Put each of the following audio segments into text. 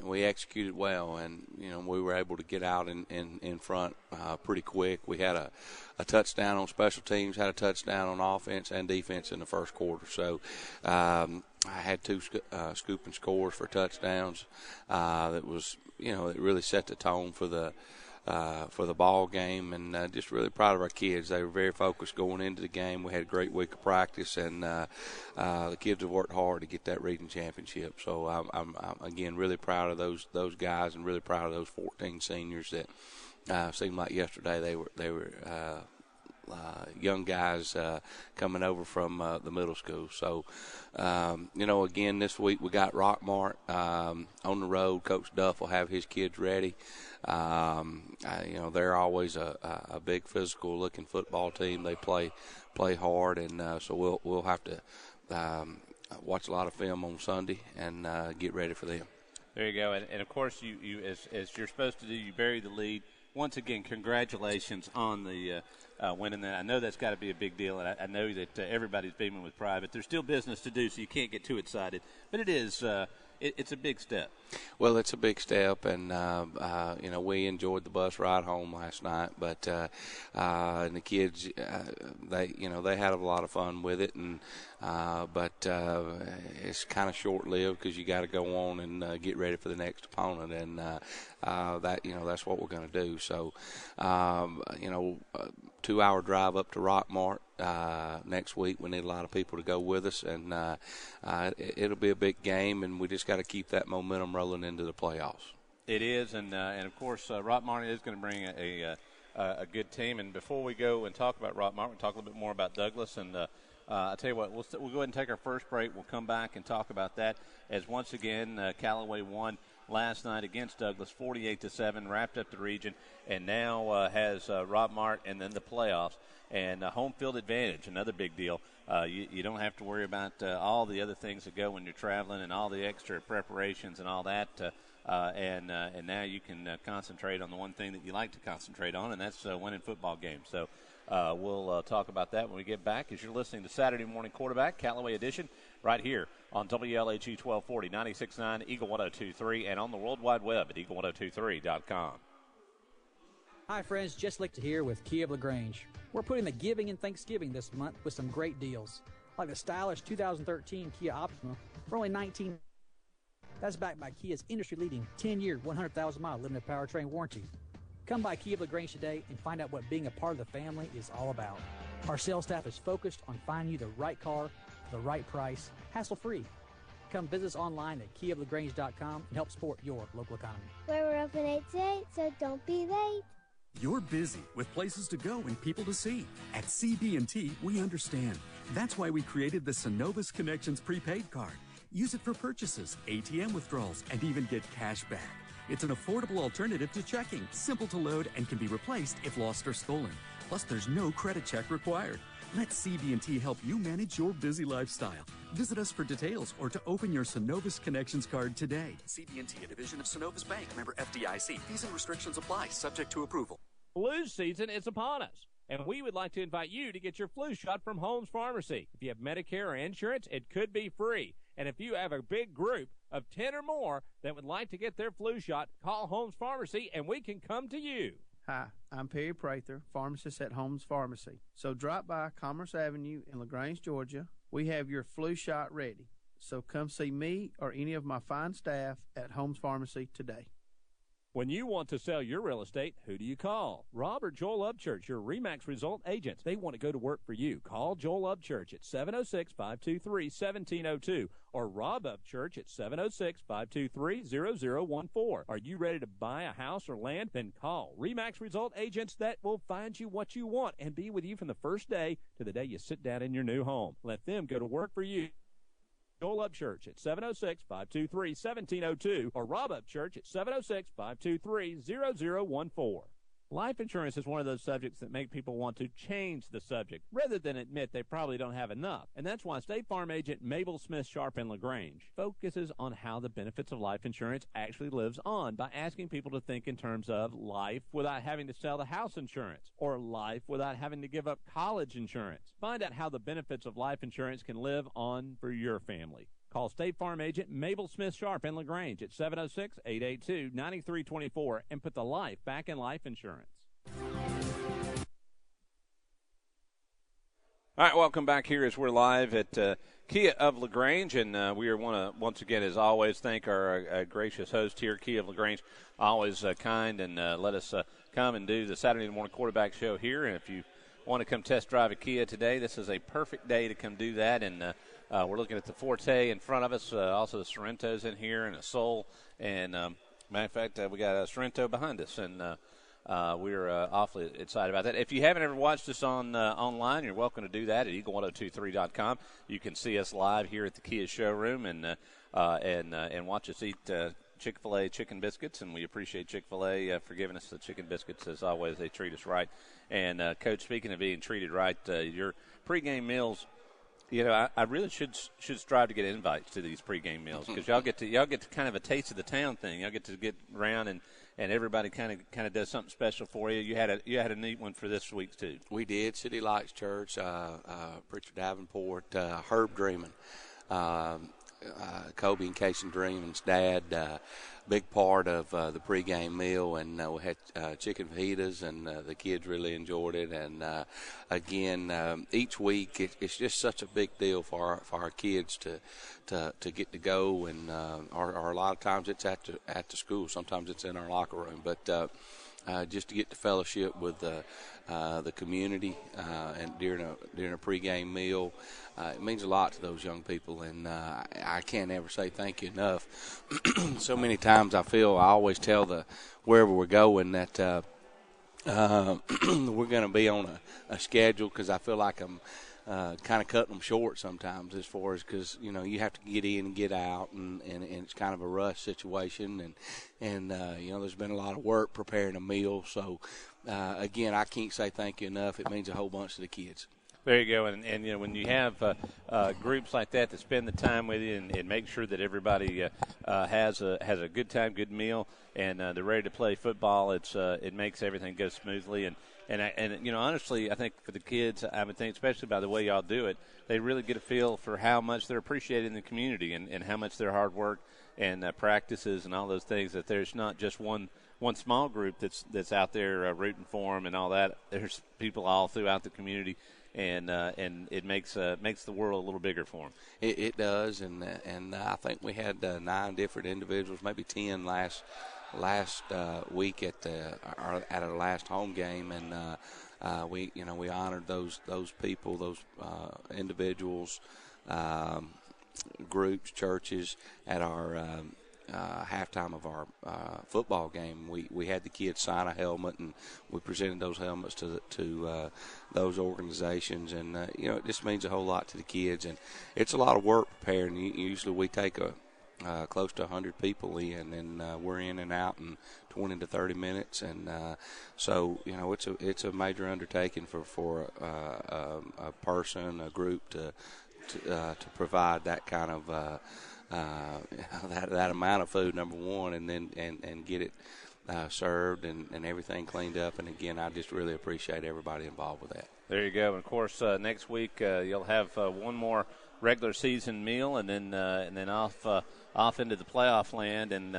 we executed well, and we were able to get out in front pretty quick. We had a touchdown on special teams, had a touchdown on offense and defense in the first quarter. So I had two scooping scores for touchdowns. That was it really set the tone for the ball game, and just really proud of our kids. They were very focused going into the game. We had a great week of practice, and the kids have worked hard to get that region championship. So I'm again really proud of those guys, and really proud of those 14 seniors that seemed like yesterday they were young guys coming over from the middle school. So, again, this week we got Rockmart on the road. Coach Duff will have his kids ready. They're always a big physical-looking football team. They play hard, and so we'll have to watch a lot of film on Sunday and get ready for them. There you go. And of course, you as you're supposed to do, you bury the lead. Once again, congratulations on the winning that. I know that's got to be a big deal, and I know that everybody's beaming with pride, but there's still business to do, so you can't get too excited. But it is it's a big step. Well, it's a big step, and we enjoyed the bus ride home last night. But and the kids, they had a lot of fun with it, and but it's kind of short-lived because you got to go on and get ready for the next opponent, and that's what we're going to do. So 2-hour drive up to Rockmart next week. We need a lot of people to go with us, and it'll be a big game, and we just got to keep that momentum rolling into the playoffs. It is, and of course, Rockmart is going to bring a good team. And before we go and talk about Rockmart, we'll talk a little bit more about Douglas. And I'll tell you what, we'll go ahead and take our first break. We'll come back and talk about that as once again Callaway won last night against Douglas 48-7, wrapped up the region, and now has Rockmart and then the playoffs. And home field advantage, another big deal. You don't have to worry about all the other things that go when you're traveling and all the extra preparations and all that. And now you can concentrate on the one thing that you like to concentrate on, and that's winning football games. So we'll talk about that when we get back as you're listening to Saturday Morning Quarterback, Callaway Edition, right here on WLHE 1240, 96.9, Eagle 102.3, and on the World Wide Web at eagle1023.com. Hi, friends. Jess Lichter here with Kia of LaGrange. We're putting the giving in Thanksgiving this month with some great deals, like the stylish 2013 Kia Optima for only $19. That's backed by Kia's industry-leading 10-year, 100,000-mile limited powertrain warranty. Come by Kia of LaGrange today and find out what being a part of the family is all about. Our sales staff is focused on finding you the right car, the right price, hassle-free. Come visit us online at kiaoflagrange.com and help support your local economy. We're open 8 to 8, so don't be late. You're busy with places to go and people to see. At CB&T, we understand. That's why we created the Synovus Connections prepaid card. Use it for purchases, ATM withdrawals, and even get cash back. It's an affordable alternative to checking, simple to load, and can be replaced if lost or stolen. Plus, there's no credit check required. Let CB&T help you manage your busy lifestyle. Visit us for details or to open your Synovus Connections card today. CB&T, a division of Synovus Bank, member FDIC. Fees and restrictions apply, subject to approval. Flu season is upon us, and we would like to invite you to get your flu shot from Holmes Pharmacy. If you have Medicare or insurance, it could be free. And if you have a big group of 10 or more that would like to get their flu shot, call Holmes Pharmacy, and we can come to you. Hi, I'm Perry Prather, pharmacist at Holmes Pharmacy. So drop by Commerce Avenue in LaGrange, Georgia. We have your flu shot ready. So come see me or any of my fine staff at Holmes Pharmacy today. When you want to sell your real estate, who do you call? Rob or Joel Upchurch, your RE/MAX result agents. They want to go to work for you. Call Joel Upchurch at 706-523-1702 or Rob Upchurch at 706-523-0014. Are you ready to buy a house or land? Then call RE/MAX result agents that will find you what you want and be with you from the first day to the day you sit down in your new home. Let them go to work for you. Joel Upchurch at 706-523-1702 or Rob Upchurch at 706-523-0014. Life insurance is one of those subjects that make people want to change the subject rather than admit they probably don't have enough. And that's why State Farm agent Mabel Smith Sharp in LaGrange focuses on how the benefits of life insurance actually lives on by asking people to think in terms of life without having to sell the house insurance or life without having to give up college insurance. Find out how the benefits of life insurance can live on for your family. Call State Farm agent Mabel Smith Sharp in LaGrange at 706-882-9324 and put the life back in life insurance. All right, welcome back here as we're live at Kia of LaGrange, and we want to once again, as always, thank our gracious host here, Kia of LaGrange, always kind and let us come and do the Saturday morning quarterback show here. And if you want to come test drive a Kia today, this is a perfect day to come do that. And we're looking at the Forte in front of us, also the Sorrento's in here, and a Soul. And matter of fact, we got a Sorrento behind us, and we're awfully excited about that. If you haven't ever watched us online, you're welcome to do that at eagle1023.com. You can see us live here at the Kia showroom and watch us eat Chick-fil-A chicken biscuits, and we appreciate Chick-fil-A for giving us the chicken biscuits. As always, they treat us right. And, Coach, speaking of being treated right, your pregame meals, I really should strive to get invites to these pregame meals because y'all get to kind of a taste of the town thing. Y'all get to get around and everybody kind of does something special for you. You had a neat one for this week too. We did. City Lights Church, Preacher Davenport, Herb Dreamin', Kobe and Casey Dreamin's dad, big part of the pregame meal, and we had chicken fajitas, and the kids really enjoyed it. And again, each week it's just such a big deal for our kids to get to go, and or a lot of times it's at the school. Sometimes it's in our locker room, but just to get to fellowship with the community and during a pregame meal, it means a lot to those young people, and I can't ever say thank you enough. So many times I always tell wherever we're going that we're going to be on a schedule, because I feel like I'm kind of cutting them short sometimes, as far as, because you have to get in and get out, and it's kind of a rush situation, and there's been a lot of work preparing a meal. So again, I can't say thank you enough. It means a whole bunch to the kids. There you go, and when you have groups like that spend the time with you and make sure that everybody has a good time, good meal, and they're ready to play football, it makes everything go smoothly. And honestly, I think for the kids, I would think, especially by the way y'all do it, they really get a feel for how much they're appreciated in the community and how much their hard work and practices and all those things, that there's not just one small group that's out there rooting for them and all that. There's people all throughout the community. And it makes the world a little bigger for them. It does, and I think we had 9 different individuals, maybe 10 last week at our last home game, and we honored those people, those individuals, groups, churches at our halftime of our football game. We had the kids sign a helmet, and we presented those helmets to those organizations, and it just means a whole lot to the kids, and it's a lot of work preparing. Usually we take close to 100 people in, and we're in and out in 20 to 30 minutes, and so it's a major undertaking for a person, a group to provide that kind of that amount of food, number one, and then and get it served and everything cleaned up. And again, I just really appreciate everybody involved with that. There you go. And of course, next week you'll have one more regular season meal, and then off into the playoff land, and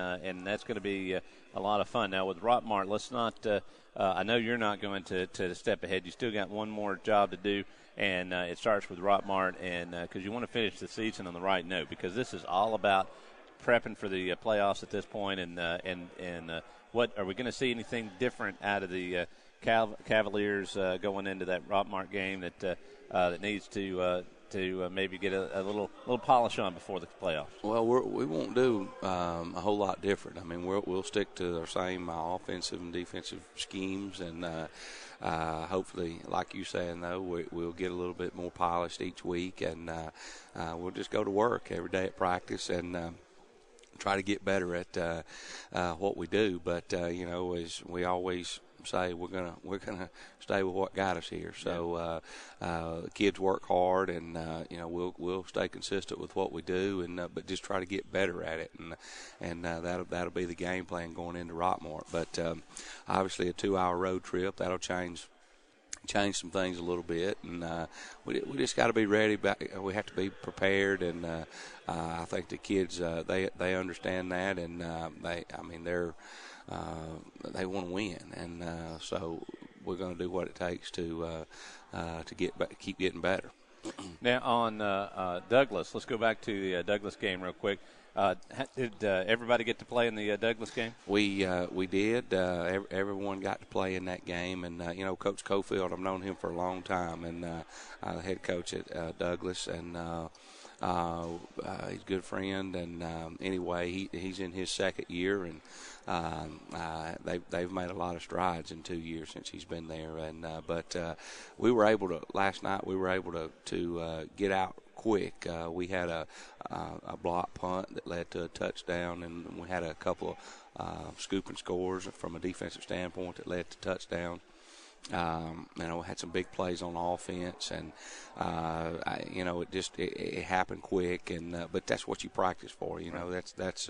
that's going to be a lot of fun. Now with Rockmart, let's not. I know you're not going to step ahead. You still got one more job to do. And it starts with Rockmart, and because you want to finish the season on the right note, because this is all about prepping for the playoffs at this point. And what are we going to see anything different out of the Cavaliers going into that Rockmart game that needs to maybe get a little polish on before the playoffs? Well, we won't do a whole lot different. I mean, we'll stick to our same offensive and defensive schemes, and hopefully, like you saying, though, we'll get a little bit more polished each week, and we'll just go to work every day at practice and try to get better at what we do. But as we always say, we're gonna stay with what got us here. So kids work hard, and we'll stay consistent with what we do, and but just try to get better at it, and that'll be the game plan going into Rockmart. But obviously, a 2-hour road trip, that'll change change some things a little bit, and we just got to be ready. We have to be prepared, and I think the kids they understand that, and they want to win, and so we're going to do what it takes to keep getting better. Now on Douglas, let's go back to the Douglas game real quick. Did everybody get to play in the Douglas game? We did. Everyone got to play in that game, and Coach Cofield, I've known him for a long time, and head coach at Douglas, and he's a good friend. And anyway, he's in his second year, and they've made a lot of strides in 2 years since he's been there. And but we were able to last night. We were able to get out quick. We had a block punt that led to a touchdown, and we had a couple of scoop and scores from a defensive standpoint that led to touchdown. We had some big plays on offense, and it happened quick, and but that's what you practice for. That's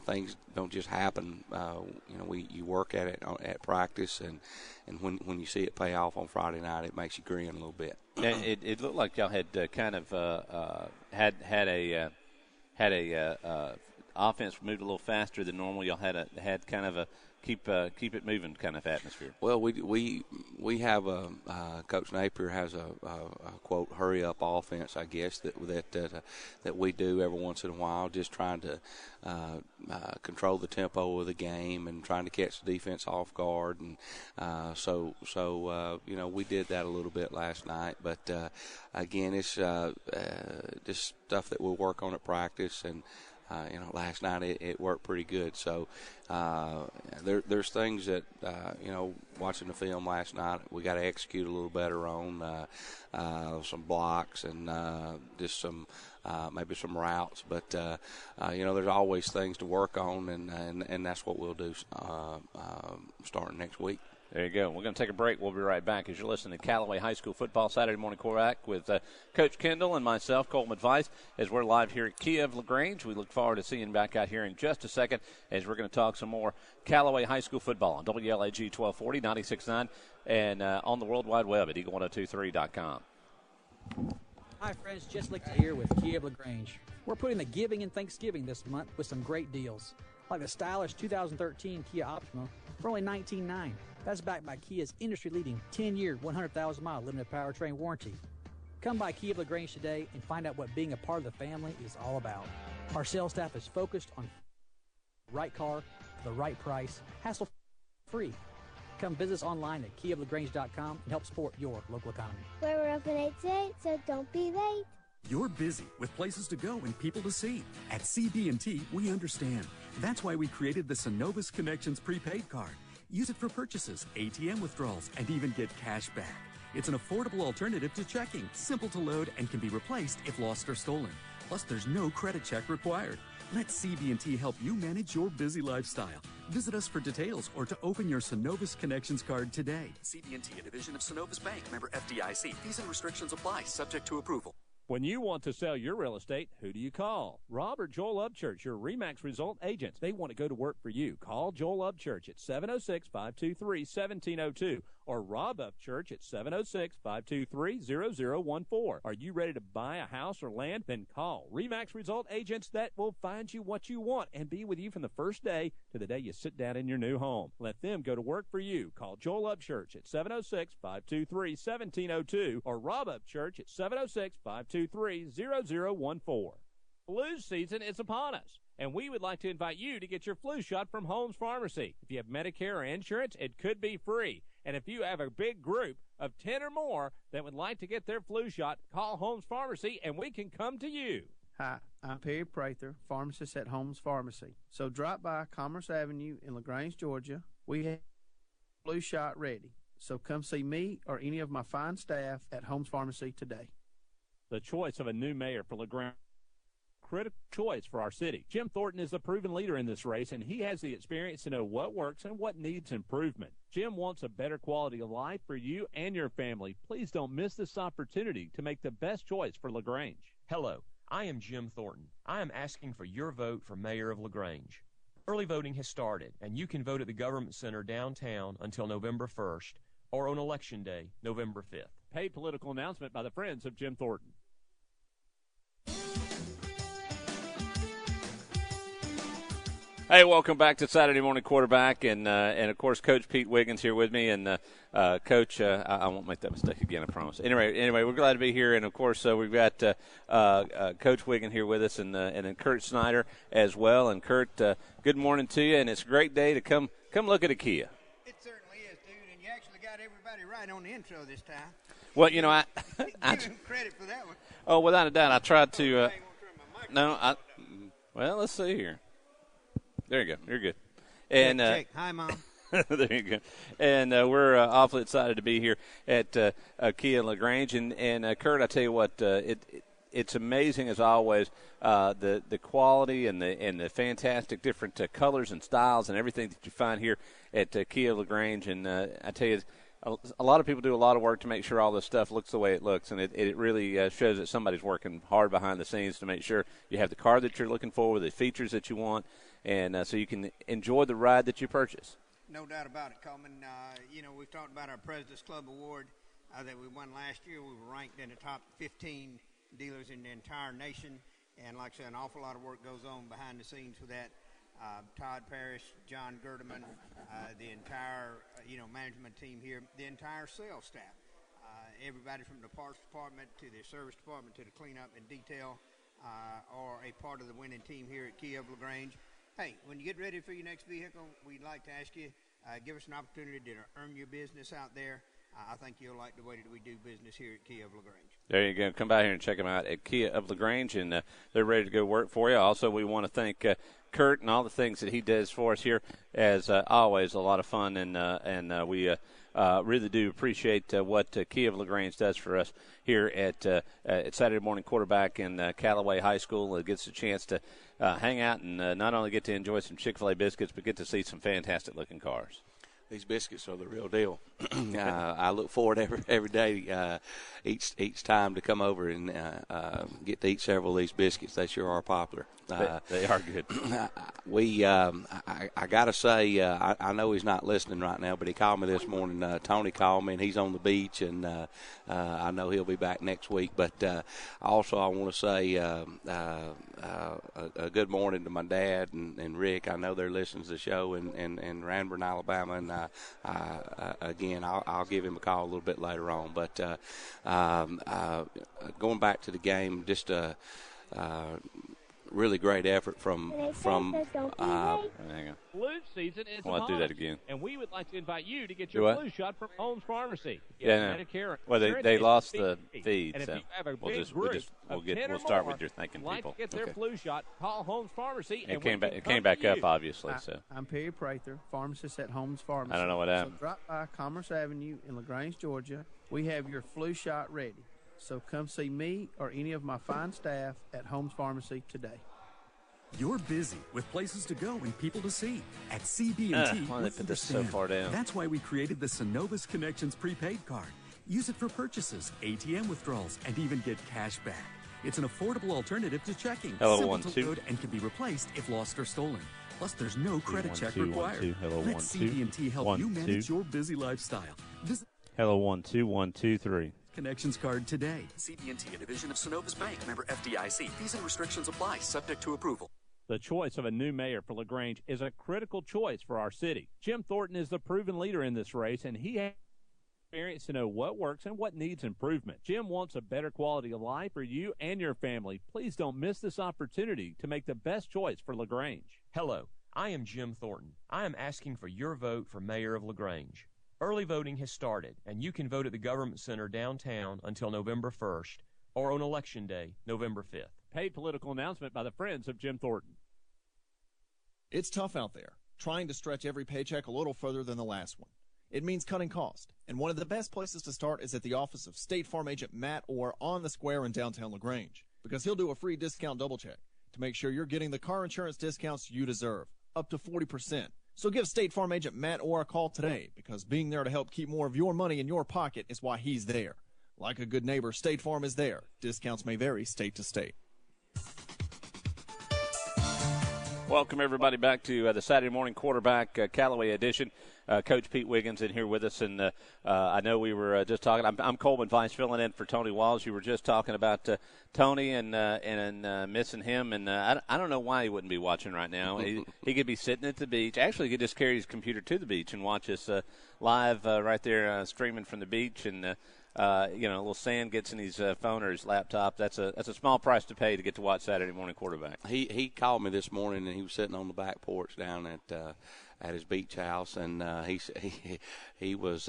things don't just happen. You work at it at practice, and when you see it pay off on Friday night, it makes you grin a little bit. And it looked like y'all had kind of had a offense moved a little faster than normal. Y'all had kind of a keep it moving kind of atmosphere. Well, we have Coach Napier has a quote hurry up offense, I guess that we do every once in a while, just trying to control the tempo of the game and trying to catch the defense off guard, and so we did that a little bit last night, but again, it's just stuff that we'll work on at practice, and last night it worked pretty good. So there's things that watching the film last night we got to execute a little better on, some blocks and just some maybe some routes. But there's always things to work on, and that's what we'll do starting next week. There you go. We're going to take a break. We'll be right back as you're listening to Callaway High School Football Saturday Morning Quarterback with Coach Kendall and myself, Coleman Vice, as we're live here at Kia of LaGrange. We look forward to seeing you back out here in just a second as we're going to talk some more Callaway High School football on WLAG 1240, 96.9, and on the World Wide Web at eagle1023.com. Hi, friends. Just Lichter here with Kia of LaGrange. We're putting the giving and Thanksgiving this month with some great deals, like the stylish 2013 Kia Optima for only $19,900. That's backed by Kia's industry-leading 10-year, 100,000-mile limited powertrain warranty. Come by Kia of LaGrange today and find out what being a part of the family is all about. Our sales staff is focused on the right car, the right price, hassle-free. Come visit us online at kiaoflagrange.com and help support your local economy. We're open 8 to 8, so don't be late. You're busy with places to go and people to see. At CB&T, we understand. That's why we created the Synovus Connections prepaid card. Use it for purchases, ATM withdrawals, and even get cash back. It's an affordable alternative to checking, simple to load, and can be replaced if lost or stolen. Plus, there's no credit check required. Let CB&T help you manage your busy lifestyle. Visit us for details or to open your Synovus Connections card today. CB&T, a division of Synovus Bank, member FDIC. Fees and restrictions apply, subject to approval. When you want to sell your real estate, who do you call? Rob or Joel Upchurch, your RE/MAX result agents. They want to go to work for you. Call Joel Upchurch at 706-523-1702 or Rob Upchurch at 706-523-0014. Are you ready to buy a house or land? Then call RE/MAX result agents that will find you what you want and be with you from the first day to the day you sit down in your new home. Let them go to work for you. Call Joel Upchurch at 706-523-1702 or Rob Upchurch at 706-523-0014. Flu season is upon us, and we would like to invite you to get your flu shot from Holmes Pharmacy. If you have Medicare or insurance, it could be free. And if you have a big group of 10 or more that would like to get their flu shot, call Holmes Pharmacy, and we can come to you. Hi, I'm Perry Prather, pharmacist at Holmes Pharmacy. So drop by Commerce Avenue in LaGrange, Georgia. We have flu shot ready. So come see me or any of my fine staff at Holmes Pharmacy today. The choice of a new mayor for LaGrange, critical choice for our city. Jim Thornton is a proven leader in this race, and he has the experience to know what works and what needs improvement. Jim wants a better quality of life for you and your family. Please don't miss this opportunity to make the best choice for LaGrange. Hello, I am Jim Thornton. I am asking for your vote for mayor of LaGrange. Early voting has started, and you can vote at the Government Center downtown until November 1st, or on Election Day, November 5th. Paid political announcement by the Friends of Jim Thornton. Hey, welcome back to Saturday Morning Quarterback, and of course, Coach Pete Wiggins here with me, and Coach, I won't make that mistake again, I promise. Anyway, we're glad to be here, and of course, we've got Coach Wiggins here with us, and then Kurt Snyder as well. And Kurt, good morning to you, and it's a great day to come look at a Kia. It certainly is, dude, and you actually got everybody right on the intro this time. Well, you know, I give him credit for that one. Oh, without a doubt, I tried to. Well, let's see here. There you go. You're good. And check. Hi, Mom. There you go. And we're awfully excited to be here at Kia LaGrange. And Kurt, I tell you what, it's amazing as always the quality and the fantastic different colors and styles and everything that you find here at Kia LaGrange. And I tell you, a lot of people do a lot of work to make sure all this stuff looks the way it looks, and it really shows that somebody's working hard behind the scenes to make sure you have the car that you're looking for with the features that you want, and so you can enjoy the ride that you purchase. No doubt about it, Coleman. We've talked about our President's Club Award that we won last year. We were ranked in the top 15 dealers in the entire nation, and like I said, an awful lot of work goes on behind the scenes for that. Todd Parrish, John Gerdeman, the entire management team here, the entire sales staff, everybody from the parts department to the service department to the cleanup and detail are a part of the winning team here at Kia of LaGrange. Hey, when you get ready for your next vehicle, we'd like to ask you, give us an opportunity to earn your business out there. I think you'll like the way that we do business here at Kia of LaGrange. There you go. Come by here and check them out at Kia of LaGrange, and they're ready to go work for you. Also, we want to thank Kurt and all the things that he does for us here. As always, a lot of fun, and we really do appreciate what Kia of LaGrange does for us here at Saturday Morning Quarterback in Callaway High School. It gets a chance to hang out and not only get to enjoy some Chick-fil-A biscuits, but get to see some fantastic-looking cars. These biscuits are the real deal. I look forward every day, each time to come over and get to eat several of these biscuits. They sure are popular. They are good. I got to say, I know he's not listening right now, but he called me this morning. Tony called me, and he's on the beach, and I know he'll be back next week. But also I want to say a good morning to my dad and Rick. I know they're listening to the show in Ranburne, Alabama, and again, I'll give him a call a little bit later on. But going back to the game, just really great effort from Flu season is upon us. Do that again. And we would like to invite you to get your flu shot from Holmes Pharmacy. Medicare. Well, they lost the feed, so we'll start with your thanking people. To get their flu shot, call Holmes Pharmacy. It came back up, obviously. I'm Perry Prather, pharmacist at Holmes Pharmacy. I don't know what happened. So drop by Commerce Avenue in LaGrange, Georgia. We have your flu shot ready. So come see me or any of my fine staff at Holmes Pharmacy today. You're busy with places to go and people to see. At CB&T, why they put this so far down? That's why we created the Synovus Connections prepaid card. Use it for purchases, ATM withdrawals, and even get cash back. It's an affordable alternative to checking. Hello, simple 1 to 2. load and can be replaced if lost or stolen. Plus, there's no credit 1 check 2 1 required. 2. Hello, Let 1 2. CB&T help 1 you 2. manage your busy lifestyle. Visit Hello, 1 2 1 2 3. Connections card today. CB&T, a division of Synovus Bank, member FDIC. Fees and restrictions apply, subject to approval. The choice of a new mayor for LaGrange is a critical choice for our city. Jim Thornton is the proven leader in this race, and he has experience to know what works and what needs improvement. Jim wants a better quality of life for you and your family. Please don't miss this opportunity to make the best choice for LaGrange. Hello, I am Jim Thornton. I am asking for your vote for mayor of LaGrange. Early voting has started, and you can vote at the Government Center downtown until November 1st or on Election Day, November 5th. Paid political announcement by the Friends of Jim Thornton. It's tough out there, trying to stretch every paycheck a little further than the last one. It means cutting cost, and one of the best places to start is at the office of State Farm Agent Matt Orr on the square in downtown LaGrange, because he'll do a free discount double check to make sure you're getting the car insurance discounts you deserve, up to 40%. So give State Farm Agent Matt Orr a call today, because being there to help keep more of your money in your pocket is why he's there. Like a good neighbor, State Farm is there. Discounts may vary state to state. Welcome, everybody, back to the Saturday Morning Quarterback Callaway edition. Coach Pete Wiggins in here with us, and I know we were just talking. I'm Coleman Vice filling in for Tony Walls. You were just talking about Tony and missing him, and I don't know why he wouldn't be watching right now. He could be sitting at the beach. Actually, he could just carry his computer to the beach and watch us live right there streaming from the beach, and a little sand gets in his phone or his laptop. That's a small price to pay to get to watch Saturday Morning Quarterback. He called me this morning, and he was sitting on the back porch down at his beach house, and he was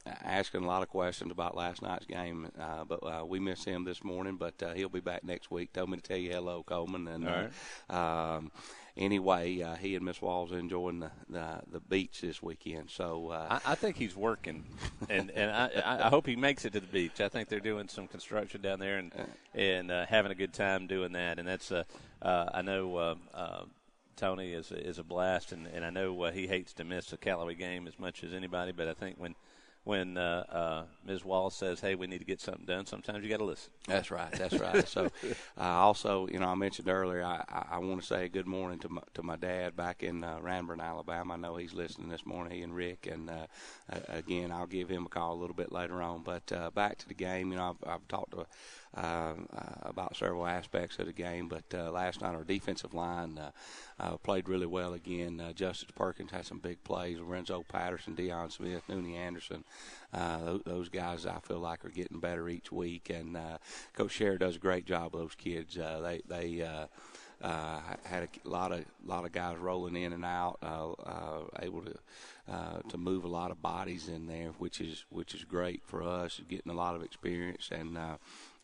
asking a lot of questions about last night's game. But we miss him this morning, but he'll be back next week. Told me to tell you hello, Coleman. And all right. Anyway, he and Miss Walls are enjoying the beach this weekend. So I think he's working, and I hope he makes it to the beach. I think they're doing some construction down there and having a good time doing that. And that's I know Tony is a blast, and I know he hates to miss a Callaway game as much as anybody. But I think when Ms. Walls says, hey, we need to get something done, sometimes you got to listen. That's right. So also, I mentioned earlier, I want to say good morning to my dad back in Ranburne, Alabama. I know he's listening this morning, he and Rick, and again, I'll give him a call a little bit later on. But back to the game, I've talked to about several aspects of the game, but last night our defensive line played really well again. Justice Perkins had some big plays. Lorenzo Patterson, Deion Smith, Nooney Anderson, those guys I feel like are getting better each week, and Coach Sherry does a great job with those kids. They had a lot of guys rolling in and out, able to move a lot of bodies in there, which is great for us, getting a lot of experience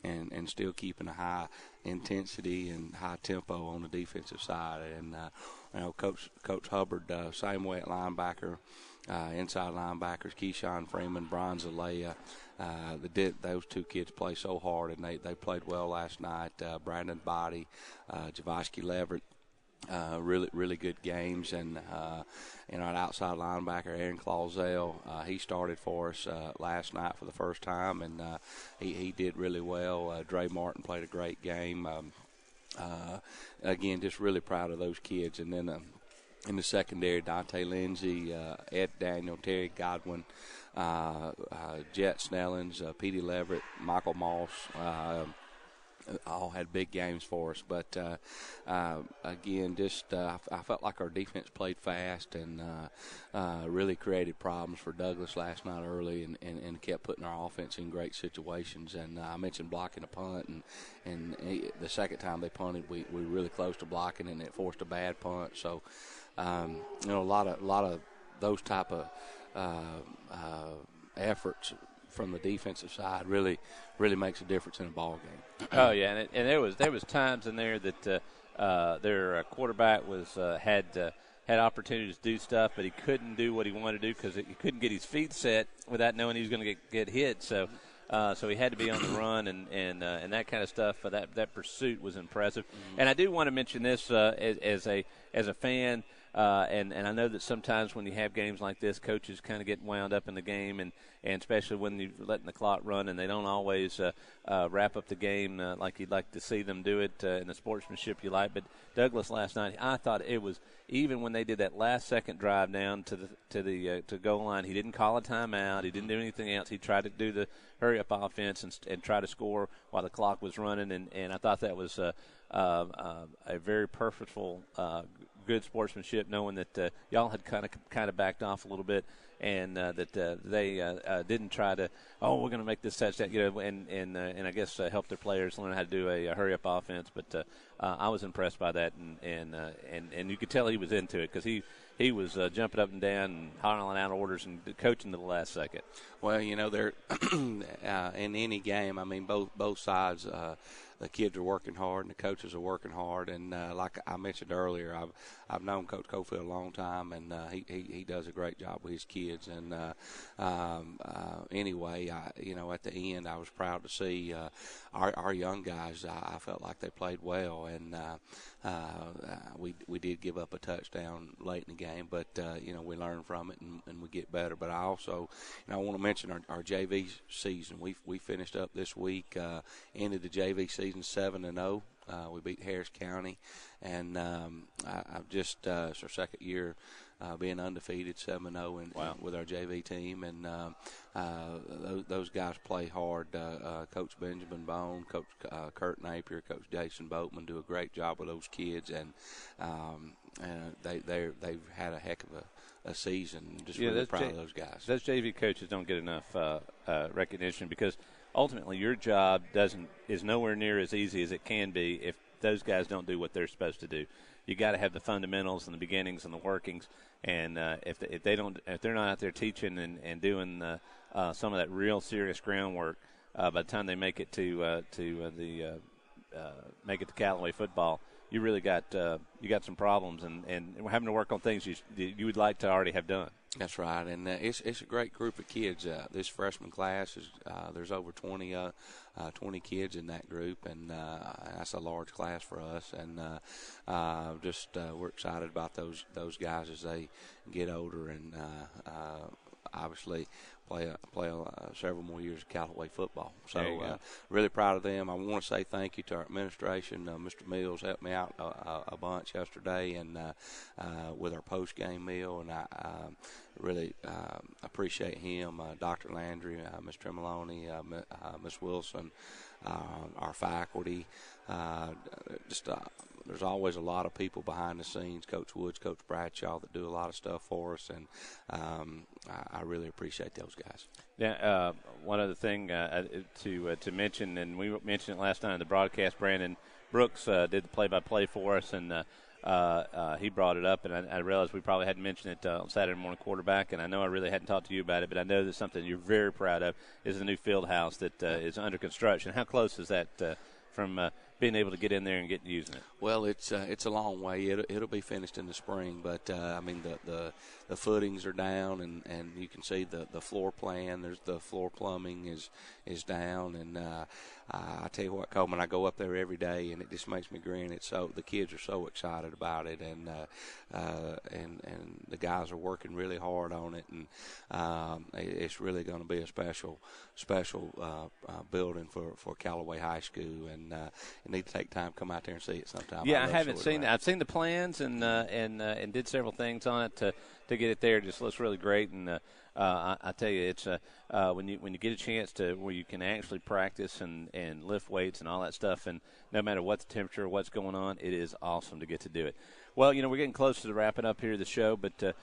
and still keeping a high intensity and high tempo on the defensive side. And Coach Hubbard, same way at linebacker, inside linebackers, Keyshawn Freeman, Brian Zalea. Those two kids play so hard, and they played well last night. Brandon Body, Javosky Leverett. Really good games, and an outside linebacker, Aaron Clausell, he started for us last night for the first time, and he did really well. Dre Martin played a great game. Again, just really proud of those kids. And then in the secondary, Dante Lindsay, Ed Daniel, Terry Godwin, Jet Snellings, Petey Leverett, Michael Moss, all had big games for us. But again, I felt like our defense played fast and really created problems for Douglas last night early, and kept putting our offense in great situations. And I mentioned blocking a punt, and the second time they punted, we were really close to blocking, and it forced a bad punt. So a lot of those type of efforts from the defensive side really makes a difference in a ball game. Oh yeah, and there was times in there that their quarterback had opportunities to do stuff, but he couldn't do what he wanted to do because he couldn't get his feet set without knowing he was going to get hit. So he had to be on the run and that kind of stuff. That pursuit was impressive. Mm-hmm. And I do want to mention this as a fan. And I know that sometimes when you have games like this, coaches kind of get wound up in the game, and especially when you're letting the clock run, and they don't always wrap up the game like you'd like to see them do it in the sportsmanship you like. But Douglas last night, I thought it was, even when they did that last second drive down to the goal line, he didn't call a timeout. He didn't do anything else. He tried to do the hurry up offense and try to score while the clock was running, and I thought that was a very purposeful, good sportsmanship, knowing that y'all had kind of backed off a little bit, and that they didn't try to, we're going to make this touchdown, and I guess help their players learn how to do a hurry up offense. But I was impressed by that, and you could tell he was into it because he was jumping up and down and hollering out orders and coaching to the last second. Well, they're in any game. I mean, both sides. The kids are working hard, and the coaches are working hard. And like I mentioned earlier, I've known Coach Cofield a long time, and he does a great job with his kids. And anyway, at the end, I was proud to see our young guys. I felt like they played well, and we did give up a touchdown late in the game, but we learn from it and we get better. But I also, I want to mention our JV season. We finished up this week, ended the JV season 7-0. We beat Harris County, and I've just it's our second year being undefeated, 7-0 with our JV team, and those guys play hard. Coach Benjamin Bone, Coach Kurt Napier, Coach Jason Boatman do a great job with those kids, and they've had a heck of a season. Just really proud of those guys. Those JV coaches don't get enough recognition, because ultimately your job is nowhere near as easy as it can be if those guys don't do what they're supposed to do. You got to have the fundamentals and the beginnings and the workings, and if they're not out there teaching and doing some of that real serious groundwork, by the time they make it to Callaway football, you really got some problems, and having to work on things you would like to already have done. That's right, and it's a great group of kids. This freshman class is there's over 20 kids in that group, and that's a large class for us. And we're excited about those guys as they get older, and obviously play several more years of Callaway football. So really proud of them. I want to say thank you to our administration. Mr. Mills helped me out a bunch yesterday, and with our post-game meal, and I really appreciate him, Dr. Landry, Ms. Tremoloni, Ms. Wilson, our faculty. There's always a lot of people behind the scenes, Coach Woods, Coach Bradshaw, that do a lot of stuff for us, and I really appreciate those guys. Yeah, one other thing to mention, and we mentioned it last night in the broadcast, Brandon Brooks did the play-by-play for us, and he brought it up, and I realized we probably hadn't mentioned it on Saturday Morning Quarterback, and I know I really hadn't talked to you about it, but I know that's something you're very proud of, is the new field house that is under construction. How close is that from being able to get in there and get using it? Well, it's a long way. It'll be finished in the spring, but I mean the footings are down, and you can see the floor plan. There's the floor plumbing is down, and I tell you what, Coleman, I go up there every day, and it just makes me grin. It's so the kids are so excited about it, and the guys are working really hard on it, and it's really going to be a special building for Callaway High School, and you need to take time to come out there and see it sometime. Yeah, I haven't seen it. I've seen the plans and did several things on it to get it there. It just looks really great, and I tell you, it's when you get a chance to where you can actually practice and lift weights and all that stuff, and no matter what the temperature or what's going on, it is awesome to get to do it. Well, we're getting close to the wrapping up here of the show, but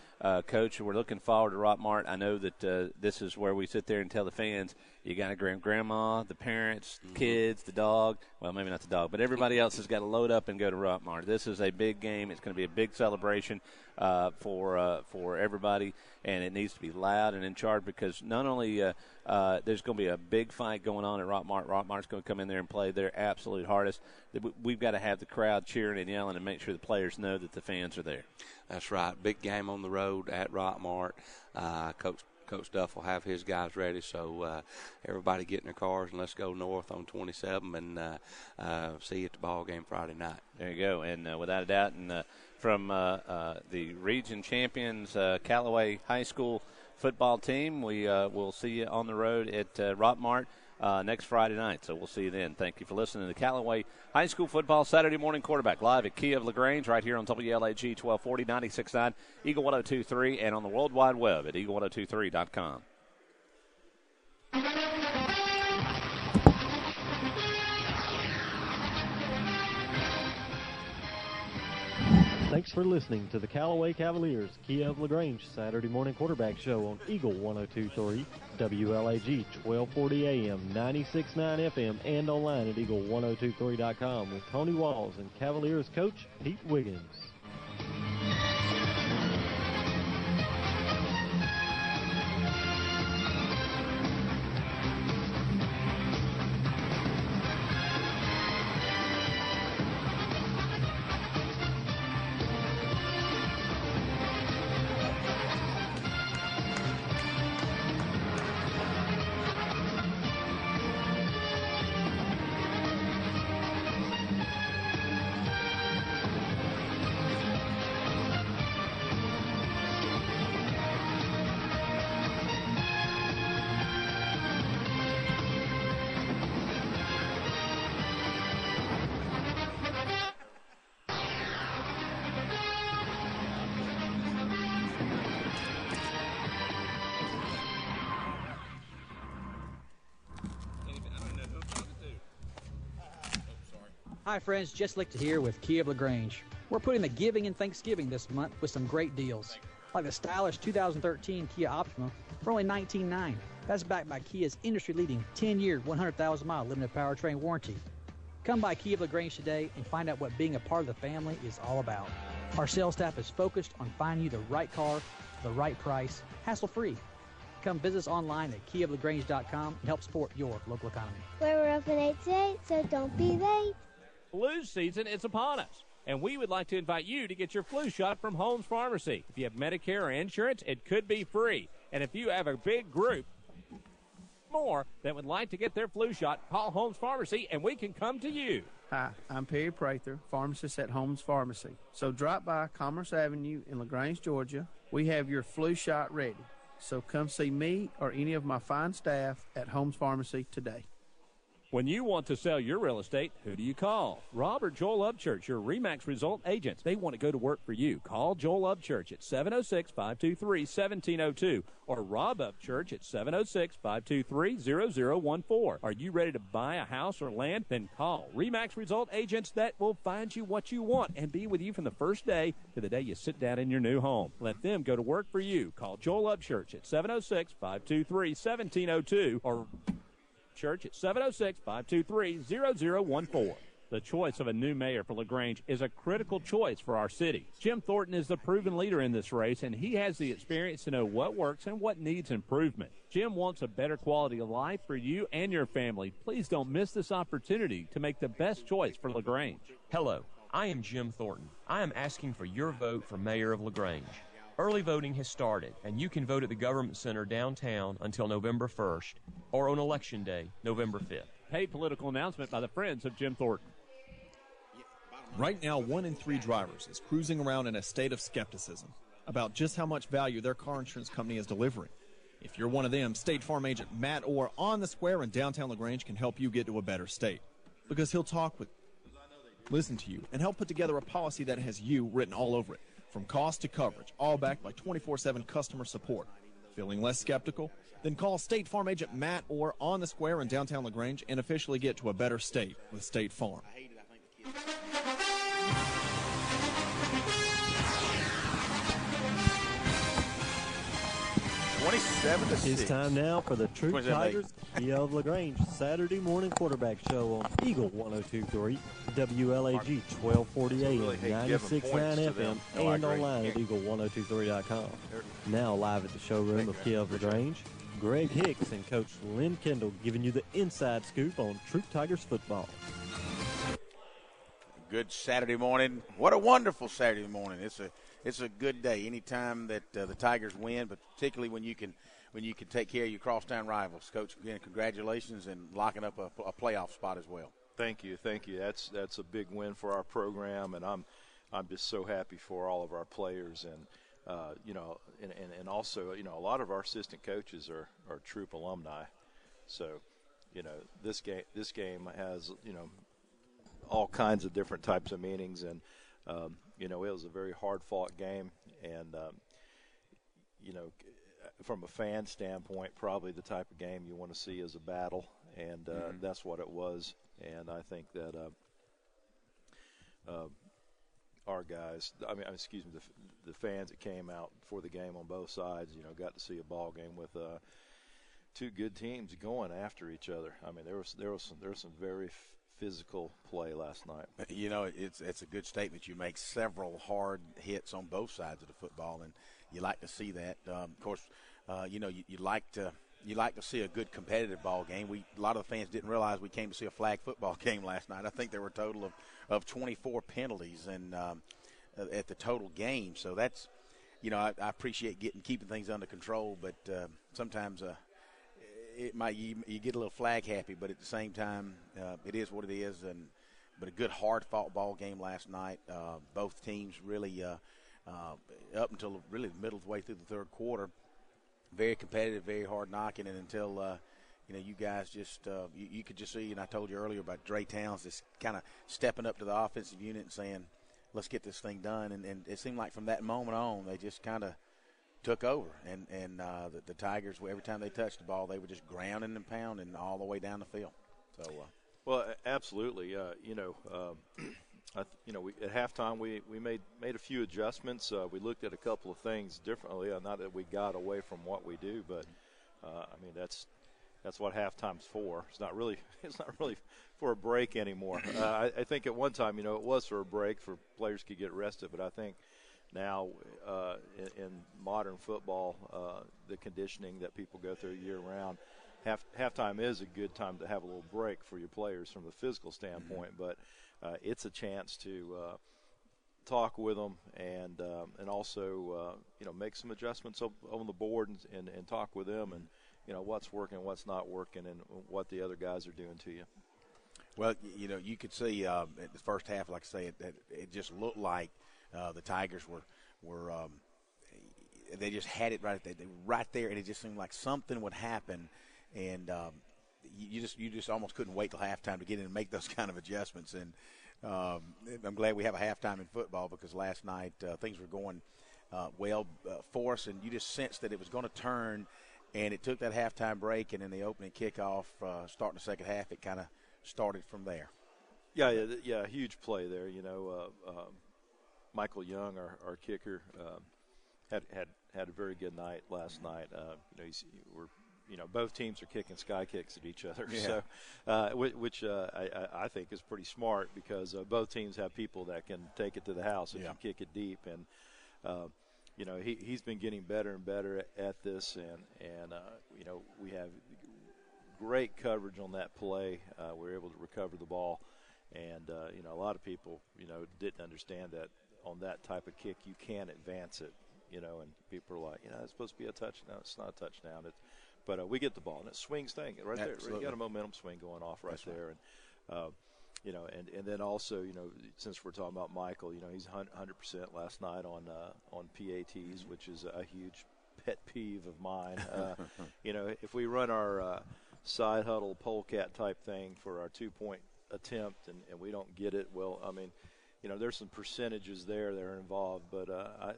Coach, we're looking forward to Rockmart. I know that this is where we sit there and tell the fans, you got to grandma, the parents, the kids, the dog. Well, maybe not the dog, but everybody else has got to load up and go to Rockmart. This is a big game. It's going to be a big celebration for everybody, and it needs to be loud and in charge, because not only there's going to be a big fight going on at Rockmart. Rockmart's going to come in there and play their absolute hardest. We've got to have the crowd cheering and yelling and make sure the players know that the fans are there. That's right. Big game on the road at Rockmart. Coach Duff will have his guys ready, so everybody get in their cars and let's go north on 27 and see you at the ball game Friday night. There you go. And without a doubt, and from the region champions Callaway High School football team, we will see you on the road at Rockmart next Friday night. So we'll see you then. Thank you for listening to the Callaway High School Football Saturday Morning Quarterback live at Kia of LaGrange right here on WLAG 1240, 96.9, Eagle 102.3, and on the World Wide Web at eagle1023.com. Thanks for listening to the Callaway Cavaliers Kia of LaGrange Saturday Morning Quarterback Show on Eagle 102.3, WLAG 1240 AM, 96.9 FM, and online at eagle1023.com with Tony Walls and Cavaliers coach Pete Wiggins. Hi friends, Jess Lichter here with Kia of LaGrange. We're putting the giving in Thanksgiving this month with some great deals. Like the stylish 2013 Kia Optima for only $19,900. That's backed by Kia's industry-leading 10-year, 100,000-mile limited powertrain warranty. Come by Kia of LaGrange today and find out what being a part of the family is all about. Our sales staff is focused on finding you the right car, the right price, hassle-free. Come visit us online at kiaoflagrange.com and help support your local economy. We're open 8 to 8, so don't be late. Flu season is upon us, and we would like to invite you to get your flu shot from Holmes Pharmacy. If you have Medicare or insurance, it could be free. And if you have a big group more that would like to get their flu shot, call Holmes Pharmacy, and we can come to you. Hi, I'm Perry Prather, pharmacist at Holmes Pharmacy. So drop by Commerce Avenue in LaGrange, Georgia. We have your flu shot ready. So come see me or any of my fine staff at Holmes Pharmacy today. When you want to sell your real estate, who do you call? Rob or Joel Upchurch, your RE/MAX result agents. They want to go to work for you. Call Joel Upchurch at 706-523-1702 or Rob Upchurch at 706-523-0014. Are you ready to buy a house or land? Then call RE/MAX result agents that will find you what you want and be with you from the first day to the day you sit down in your new home. Let them go to work for you. Call Joel Upchurch at 706-523-1702 or Church at 706-523-0014. The choice of a new mayor for LaGrange is a critical choice for our city. Jim Thornton is the proven leader in this race, and he has the experience to know what works and what needs improvement. Jim wants a better quality of life for you and your family. Please don't miss this opportunity to make the best choice for LaGrange. Hello, I am Jim Thornton. I am asking for your vote for mayor of LaGrange. Early voting has started, and you can vote at the Government Center downtown until November 1st or on Election Day, November 5th. Paid political announcement by the Friends of Jim Thornton. Right now, 1 in 3 drivers is cruising around in a state of skepticism about just how much value their car insurance company is delivering. If you're one of them, State Farm agent Matt Orr on the square in downtown LaGrange can help you get to a better state, because he'll talk with, listen to you, and help put together a policy that has you written all over it. From cost to coverage, all backed by 24/7 customer support. Feeling less skeptical? Then call State Farm agent Matt Orr on the square in downtown LaGrange and officially get to a better state with State Farm. 27-6. It's time now for the Troop Tigers Kia of LaGrange Saturday morning quarterback show on Eagle 102.3, WLAG 1240 AM, 96.9 FM, and online at eagle1023.com. Now live at the showroom of Kia of LaGrange, Greg Hicks and Coach Lynn Kendall giving you the inside scoop on Troop Tigers football. Good Saturday morning. What a wonderful Saturday morning. It's a good day anytime that the Tigers win, but particularly when you can take care of your crosstown rivals. Coach, again, congratulations and locking up a playoff spot as well. Thank you. That's a big win for our program, and I'm just so happy for all of our players, and and also a lot of our assistant coaches are Troop alumni, so this game has all kinds of different types of meanings, and it was a very hard-fought game, and from a fan standpoint, probably the type of game you want to see is a battle, and that's what it was. And I think that our guys, the fans that came out for the game on both sides, got to see a ball game with two good teams going after each other. I mean, there was some very physical play last night. It's a good statement you make. Several hard hits on both sides of the football, and you like to see that. Of course, you like to see a good competitive ball game. A lot of the fans didn't realize we came to see a flag football game last night. I think there were a total of 24 penalties and at the total game. So that's, I appreciate keeping things under control, but sometimes you get a little flag happy, but at the same time, it is what it is. But a good hard fought ball game last night. Both teams really up until really the middle of the way through the third quarter, very competitive, very hard knocking, and until you guys just you could just see, and I told you earlier about Dre Towns just kind of stepping up to the offensive unit and saying, let's get this thing done. And it seemed like from that moment on, they just kind of took over. And the Tigers, every time they touched the ball, they were just grounding and pounding all the way down the field. So, Well, absolutely. At halftime we made a few adjustments. We looked at a couple of things differently. Not that we got away from what we do, but that's what halftime's for. It's not really for a break anymore. I think at one time, it was for a break for players could get rested, but I think now in modern football, the conditioning that people go through year round, halftime is a good time to have a little break for your players from the physical standpoint, but it's a chance to talk with them and also make some adjustments on the board and talk with them and what's working, what's not working, and what the other guys are doing to you. Well, you could see in the first half, like I say, it just looked like the Tigers were they just had it right there. They were right there, and it just seemed like something would happen, and you just almost couldn't wait till halftime to get in and make those kind of adjustments. And I'm glad we have a halftime in football because last night things were going well for us, and you just sensed that it was going to turn. And it took that halftime break, and then the opening kickoff, starting the second half, it kind of started from there. Yeah, huge play there. Michael Young, our kicker, had a very good night last night. Both teams are kicking sky kicks at each other, so which I think is pretty smart because both teams have people that can take it to the house if you kick it deep, and he's been getting better and better at this, and we have great coverage on that play. We're able to recover the ball, and a lot of people didn't understand that on that type of kick you can advance it, and people are like, it's supposed to be a touchdown. It's not a touchdown. But we get the ball, and it swings thing right there. You got a momentum swing going off right there, and and then also, since we're talking about Michael, he's 100% last night on PATs, which is a huge pet peeve of mine. If we run our side huddle polecat type thing for our 2-point attempt and we don't get it, well, there's some percentages there that are involved, but 100%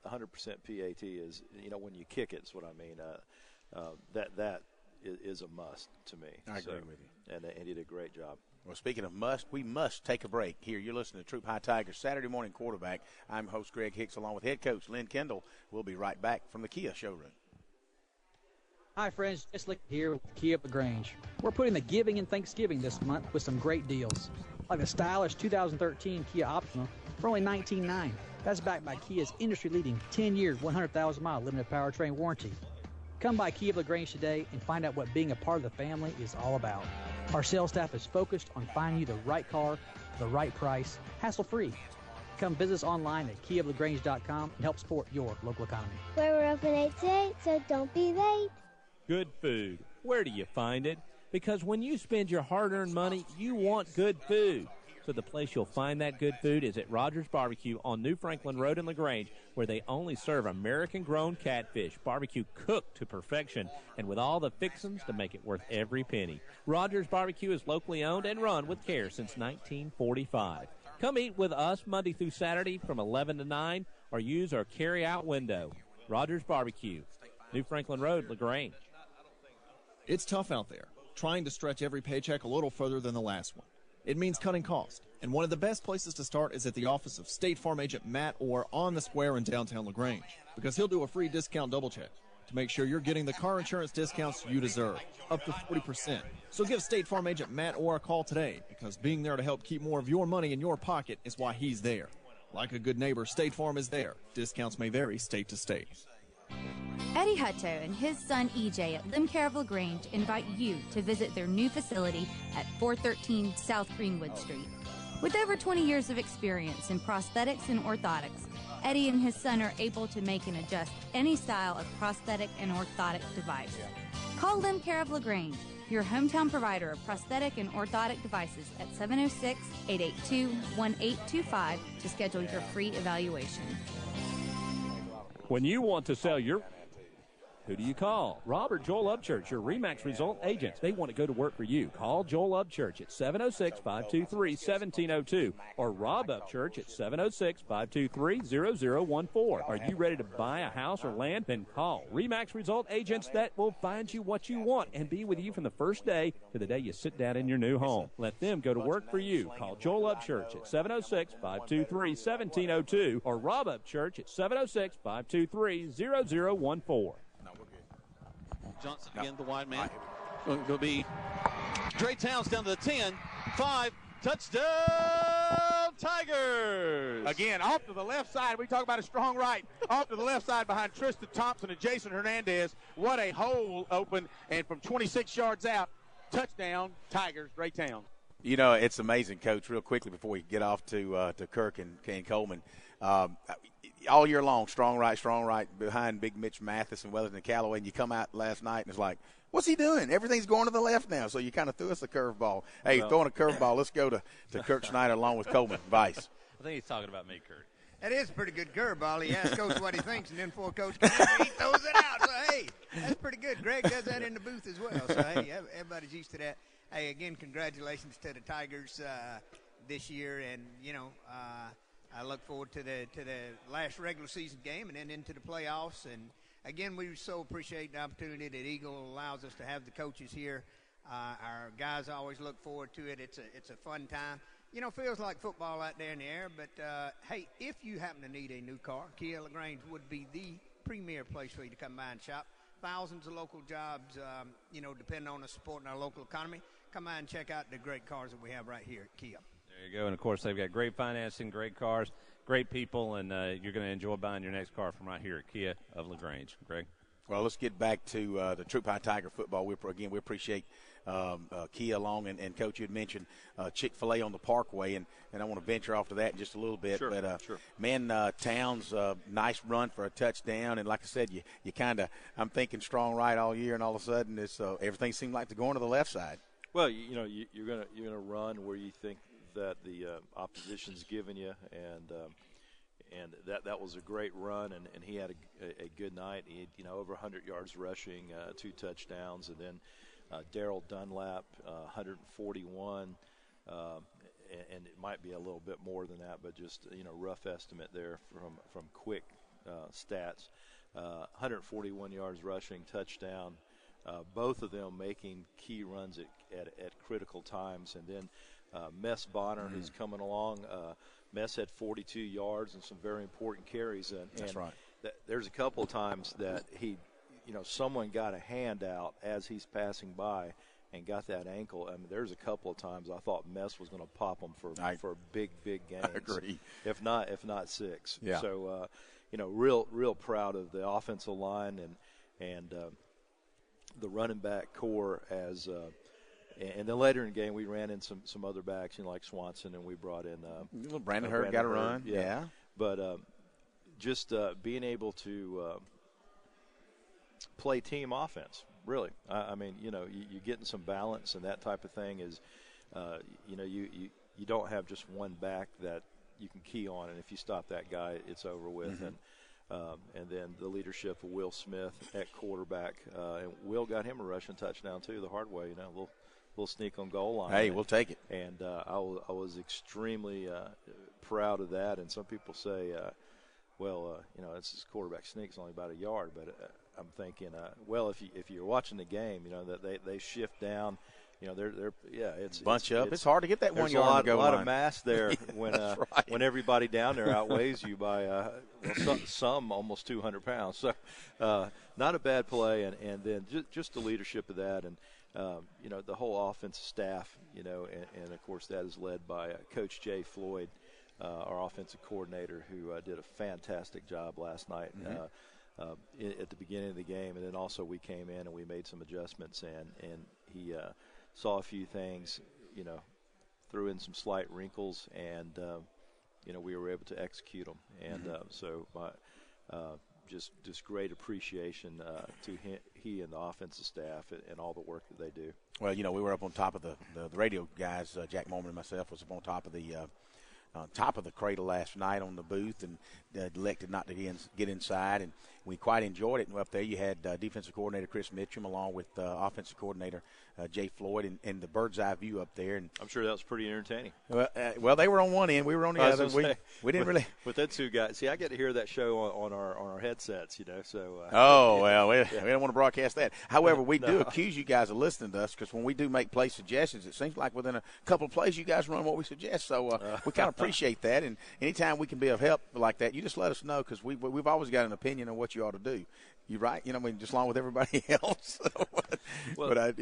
PAT is, when you kick it, is what I mean. That is a must to me. I agree with you. And he did a great job. Well, speaking of must, we must take a break here. You're listening to Troop High Tigers Saturday Morning Quarterback. I'm host Greg Hicks along with head coach Lynn Kendall. We'll be right back from the Kia showroom. Hi, friends. Just Lick here with Kia LaGrange. We're putting the giving and Thanksgiving this month with some great deals, like a stylish 2013 Kia Optima for only $19,900. That's backed by Kia's industry-leading 10-year, 100,000-mile limited powertrain warranty. Come by Kia LaGrange today and find out what being a part of the family is all about. Our sales staff is focused on finding you the right car, the right price, hassle-free. Come visit us online at KiaLaGrange.com and help support your local economy. We're open 8 to 8, so don't be late. Good food. Where do you find it? Because when you spend your hard-earned money, you want good food. So the place you'll find that good food is at Rogers Barbecue on New Franklin Road in LaGrange, where they only serve American-grown catfish, barbecue cooked to perfection, and with all the fixings to make it worth every penny. Rogers Barbecue is locally owned and run with care since 1945. Come eat with us Monday through Saturday from 11 to 9, or use our carry-out window. Rogers Barbecue, New Franklin Road, LaGrange. It's tough out there, trying to stretch every paycheck a little further than the last one. It means cutting costs, and one of the best places to start is at the office of State Farm Agent Matt Orr on the square in downtown LaGrange, because he'll do a free discount double check to make sure you're getting the car insurance discounts you deserve, up to 40%. So give State Farm Agent Matt Orr a call today, because being there to help keep more of your money in your pocket is why he's there. Like a good neighbor, State Farm is there. Discounts may vary state to state. Eddie Hutto and his son EJ at Limcare of LaGrange invite you to visit their new facility at 413 South Greenwood Street. With over 20 years of experience in prosthetics and orthotics, Eddie and his son are able to make and adjust any style of prosthetic and orthotic device. Call Limcare of LaGrange, your hometown provider of prosthetic and orthotic devices, at 706-882-1825 to schedule your free evaluation. When you want to sell your Who do you call? Rob or Joel Upchurch, your RE/MAX result agents. They want to go to work for you. Call Joel Upchurch at 706-523-1702 or Rob Upchurch at 706-523-0014. Are you ready to buy a house or land? Then call RE/MAX result agents that will find you what you want and be with you from the first day to the day you sit down in your new home. Let them go to work for you. Call Joel Upchurch at 706-523-1702 or Rob Upchurch at 706-523-0014. Johnson again, the wide man. Will be Dre Towns down to the 10, 5, touchdown Tigers! Again, off to the left side. We talk about a strong right. Off to the left side behind Tristan Thompson and Jason Hernandez. What a hole open, and from 26 yards out, touchdown Tigers, Dre Towns. You know, it's amazing, Coach, real quickly before we get off to Kirk and Coleman. All year long, strong right behind Big Mitch Mathis and Wellington Callaway, and you come out last night and it's like, what's he doing? Everything's going to the left now. So you kind of threw us a curveball. Hey, throwing a curveball, let's go to Kirk Schneider along with Coleman. Vice. I think he's talking about me, Kurt. That is a pretty good curveball. He asks Coach what he thinks, and then before Coach comes in, he throws it out. So, hey, that's pretty good. Greg does that in the booth as well. So, hey, everybody's used to that. Hey, again, congratulations to the Tigers this year. And, you know, I look forward to the last regular season game and then into the playoffs. And, again, we so appreciate the opportunity that Eagle allows us to have the coaches here. Our guys always look forward to it. It's a fun time. You know, feels like football out there in the air. But, hey, if you happen to need a new car, Kia LaGrange would be the premier place for you to come by and shop. Thousands of local jobs, you know, depending on us supporting our local economy. Come by and check out the great cars that we have right here at Kia. There you go. And, of course, they've got great financing, great cars, great people, and you're going to enjoy buying your next car from right here at Kia of LaGrange. Greg? Well, let's get back to the Troop High Tiger football. We appreciate Kia along, and Coach, you had mentioned Chick-fil-A on the Parkway, and I want to venture off to that in just a little bit. Sure, but, sure. Man, Towns, nice run for a touchdown, and like I said, you kind of – I'm thinking strong right all year, and all of a sudden it's everything seemed like they're going to the left side. Well, you're gonna run where you think that the opposition's given you, and that was a great run, and he had a good night. He had, over 100 yards rushing, 2 touchdowns, and then Darrell Dunlap, 141, and it might be a little bit more than that, but just rough estimate there from quick stats. 141 yards rushing, touchdown. Both of them making key runs at critical times. And then Mess Bonner, who's coming along. Mess had 42 yards and some very important carries. That's right. There's a couple of times that someone got a hand out as he's passing by and got that ankle. I mean, there's a couple of times I thought Mess was going to pop them for big gains. I agree. If not 6. Yeah. So, real proud of the offensive line and the running back core and then later in the game we ran in some other backs, like Swanson, and we brought in Brandon Hurd got a run. Yeah. But just being able to play team offense, really. I mean, you're getting some balance, and that type of thing is, you don't have just one back that you can key on, and if you stop that guy, it's over with. Mm-hmm. And then the leadership of Will Smith at quarterback. And Will got him a rushing touchdown, too, the hard way, a little sneak on goal line. Hey, we'll take it. And I was extremely proud of that. And some people say, it's this quarterback sneak's only about a yard. But I'm thinking, if you're watching the game, that they shift down. It's bunch up. It's hard to get that 1 yard on the goal line. There's a lot of mass there when everybody down there outweighs you by some almost 200 pounds. So not a bad play, and then just the leadership of that, and the whole offensive staff, and of course that is led by Coach Jay Floyd, our offensive coordinator, who did a fantastic job last night. Mm-hmm. At the beginning of the game, and then also we came in and we made some adjustments, and he saw a few things, threw in some slight wrinkles, and we were able to execute them. And so just great appreciation to he and the offensive staff and all the work that they do. Well, we were up on top of the radio guys. Jack Mormon and myself was up on top of the on top of the cradle last night on the booth and elected not to get inside. And we quite enjoyed it. And up there you had defensive coordinator Chris Mitchum along with offensive coordinator Jay Floyd and the bird's eye view up there. And I'm sure that was pretty entertaining. Well, they were on one end, we were on the other. We didn't really. With that two guys, see, I get to hear that show on our headsets, So. We don't want to broadcast that. However, we do accuse you guys of listening to us because when we do make play suggestions, it seems like within a couple of plays you guys run what we suggest. So we kind of appreciate that. And anytime we can be of help like that, you just let us know because we've always got an opinion on what you ought to do. You right? Just along with everybody else. But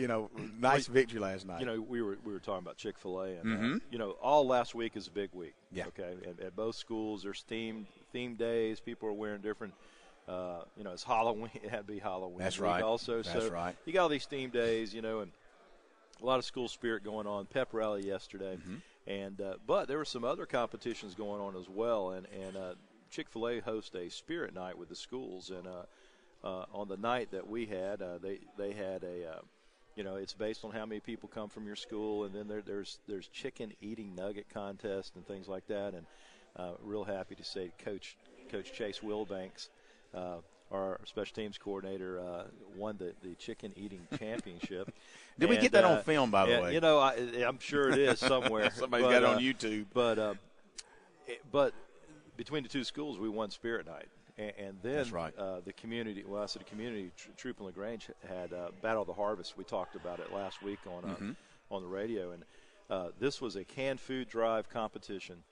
nice victory last night. We were talking about Chick-fil-A, and all last week is a big week. Yeah. Okay. At both schools, there's theme days. People are wearing different. It's Halloween. It had to be Halloween. That's right. Also, that's right. You got all these theme days, and a lot of school spirit going on. Pep rally yesterday, and but there were some other competitions going on as well, and Chick-fil-A hosts a spirit night with the schools, and on the night that we had, they had a, it's based on how many people come from your school, and then there's chicken eating nugget contest and things like that, and real happy to say Coach Chase Wilbanks, our special teams coordinator, won the chicken eating championship. Did we get that on film, by the way? I'm sure it is somewhere. Somebody's got it on YouTube. But between the two schools, we won Spirit Night. And then that's right. The community, Troop and LaGrange had Battle of the Harvest. We talked about it last week on the radio. And this was a canned food drive competition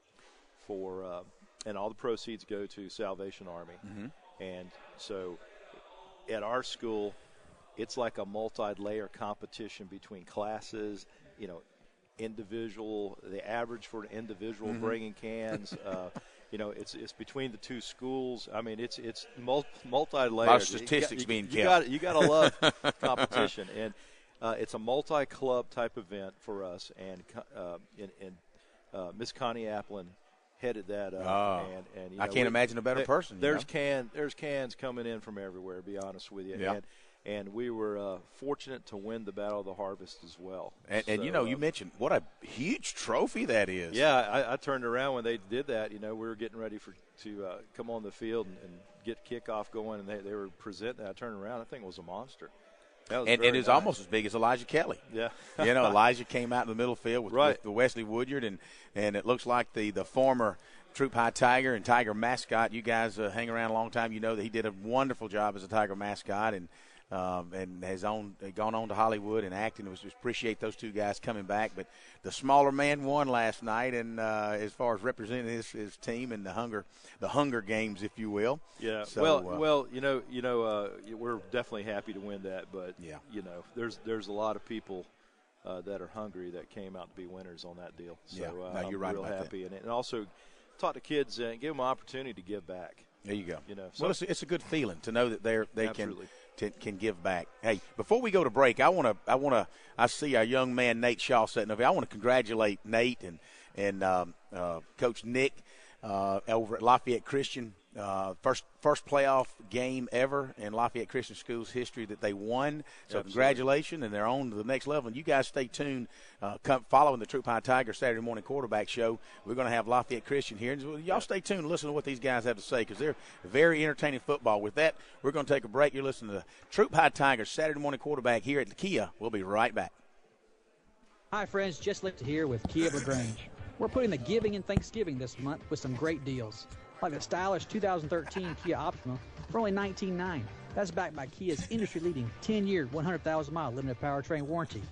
and all the proceeds go to Salvation Army. And so at our school, it's like a multi-layer competition between classes, the average for an individual bringing cans. It's between the two schools. I mean, it's multi-layered. A lot of statistics being kept. You got to love competition, and it's a multi-club type event for us. And Miss Connie Applin headed that up. And I can't imagine a better person. There's cans coming in from everywhere. To be honest with you. Yeah. And we were fortunate to win the Battle of the Harvest as well. And you mentioned what a huge trophy that is. Yeah, I turned around when they did that. We were getting ready to come on the field and get kickoff going, and they were presenting. I turned around. I think it was a monster. And it was almost as big as Elijah Kelly. Yeah. Elijah came out in the middle field with the Wesley Woodyard, and it looks like the former Troop High Tiger and Tiger mascot. You guys hang around a long time. You know that he did a wonderful job as a Tiger mascot, and has gone on to Hollywood and acting. We just appreciate those two guys coming back. But the smaller man won last night, and as far as representing his team in the Hunger Games, if you will. Yeah. So, we're definitely happy to win that. But there's a lot of people that are hungry that came out to be winners on that deal. So you're right. I'm real happy, and also talk to kids and give them an opportunity to give back. There you go. So it's a good feeling to know that they can give back. Hey, before we go to break, I see our young man Nate Shaw sitting over here. I want to congratulate Nate and Coach Nick over at Lafayette Christian. First playoff game ever in Lafayette Christian School's history that they won. So Absolutely. Congratulations, and they're on to the next level. And you guys stay tuned. Following the Troop High Tiger Saturday morning quarterback show, we're going to have Lafayette Christian here. And y'all stay tuned and listen to what these guys have to say because they're very entertaining football. With that, we're going to take a break. You're listening to the Troop High Tiger Saturday morning quarterback here at the Kia. We'll be right back. Hi, friends. Just Lichter here with Kia of LaGrange. We're putting the giving and Thanksgiving this month with some great deals, like the stylish 2013 Kia Optima for only $19,900. That's backed by Kia's industry-leading 10-year, 100,000-mile limited powertrain warranty.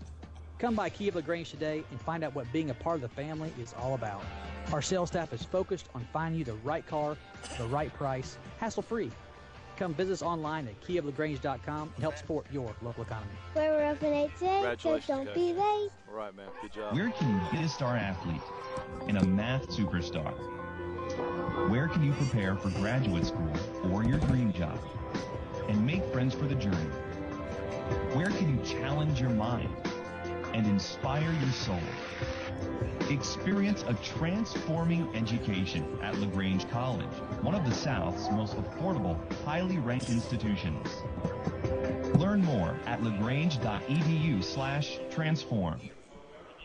Come by Kia of LaGrange today and find out what being a part of the family is all about. Our sales staff is focused on finding you the right car, the right price, hassle-free. Come visit us online at KiaofLaGrange.com and help support your local economy. We're open 8 today, so don't be late. All right, man. Good job. Where can you be a star athlete and a math superstar? Where can you prepare for graduate school or your dream job and make friends for the journey? Where can you challenge your mind and inspire your soul? Experience a transforming education at LaGrange College, one of the South's most affordable, highly ranked institutions. Learn more at lagrange.edu/transform.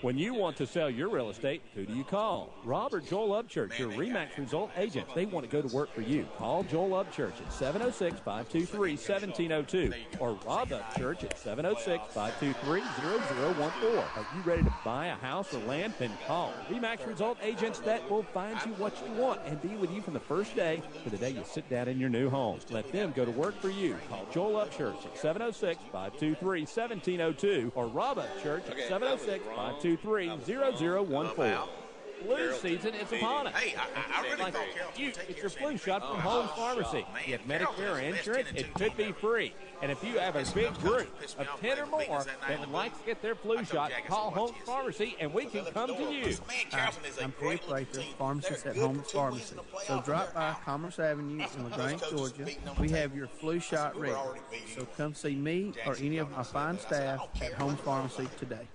When you want to sell your real estate, who do you call? Rob or Joel Upchurch, your RE/MAX result agents. They want to go to work for you. Call Joel Upchurch at 706-523-1702 or Rob Upchurch at 706-523-0014. Are you ready to buy a house or land? Then call RE/MAX result agents that will find you what you want and be with you from the first day to the day you sit down in your new home. Let them go to work for you. Call Joel Upchurch at 706-523-1702 or Rob Upchurch at 706-523-0014. Flu season is upon us. Hey, I really like thought you get your flu shot from Holmes Pharmacy. You have Medicare insurance, it could be free. And if you have a big group of 10 or more that would like to get their flu shot, call Holmes Pharmacy and we can come to you. I'm Perry Prather, pharmacist at Holmes Pharmacy. So drop by Commerce Avenue in LaGrange, Georgia. We have your flu shot ready. So come see me or any of my fine staff at Holmes Pharmacy today.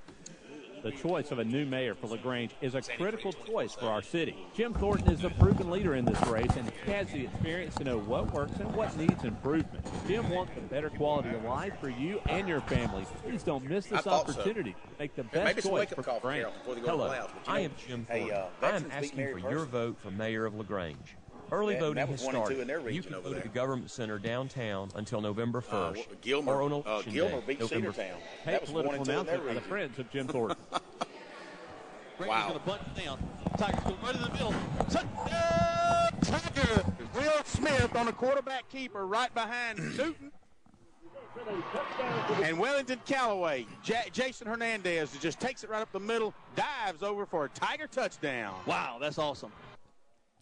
The choice of a new mayor for LaGrange is a critical choice for our city. Jim Thornton is the proven leader in this race, and he has the experience to know what works and what needs improvement. Jim wants a better quality of life for you and your families. Please don't miss this opportunity to make the best choice for LaGrange. Hello, I am Jim Thornton. I am asking for your vote for mayor of LaGrange. Early voting has started. You can go to the Government Center downtown until November 1st. Or on election Gilmer day, beat November Cedartown. Hey, political announcement by the friends of Jim Thornton. Wow. Going to bunt down. Tigers go right in the middle. Touchdown, Tigers! Will Smith on a quarterback keeper right behind Newton. And Wellington Callaway, Jason Hernandez just takes it right up the middle, dives over for a Tiger touchdown. Wow, that's awesome.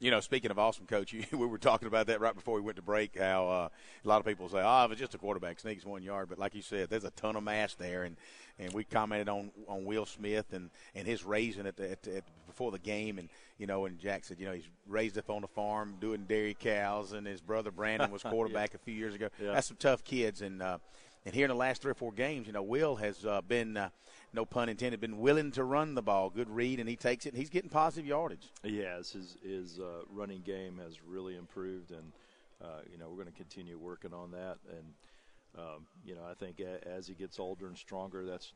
You know, speaking of awesome, Coach, we were talking about that right before we went to break, how a lot of people say, if it's just a quarterback, sneaks 1 yard. But like you said, there's a ton of mass there. And we commented on Will Smith and his raising at before the game. And, and Jack said, he's raised up on the farm doing dairy cows. And his brother Brandon was quarterback a few years ago. Yeah. That's some tough kids. And here in the last 3 or 4 games, Will has been no pun intended, been willing to run the ball. Good read, and he takes it, and he's getting positive yardage. Yes, his running game has really improved, and, we're going to continue working on that. And, I think as he gets older and stronger, that's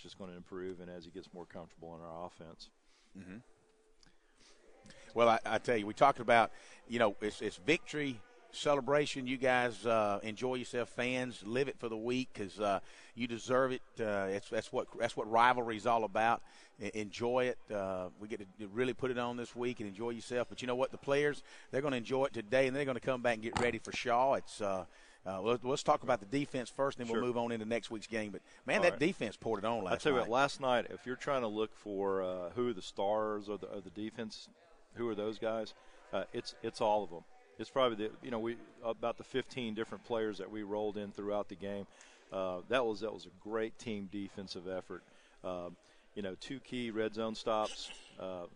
just going to improve, and as he gets more comfortable in our offense. Mm-hmm. Well, I tell you, we talked about, it's victory, celebration. You guys enjoy yourself, fans. Live it for the week because you deserve it. That's what rivalry is all about. Enjoy it. We get to really put it on this week and enjoy yourself. But you know what? The players, they're going to enjoy it today, and they're going to come back and get ready for Shaw. It's let's talk about the defense first, and then we'll move on into next week's game. But, man, that defense poured it on last night. I tell you what, last night, if you're trying to look for who are the stars of the defense, who are those guys, it's all of them. It's probably about the 15 different players that we rolled in throughout the game. That was a great team defensive effort. 2 key red zone stops,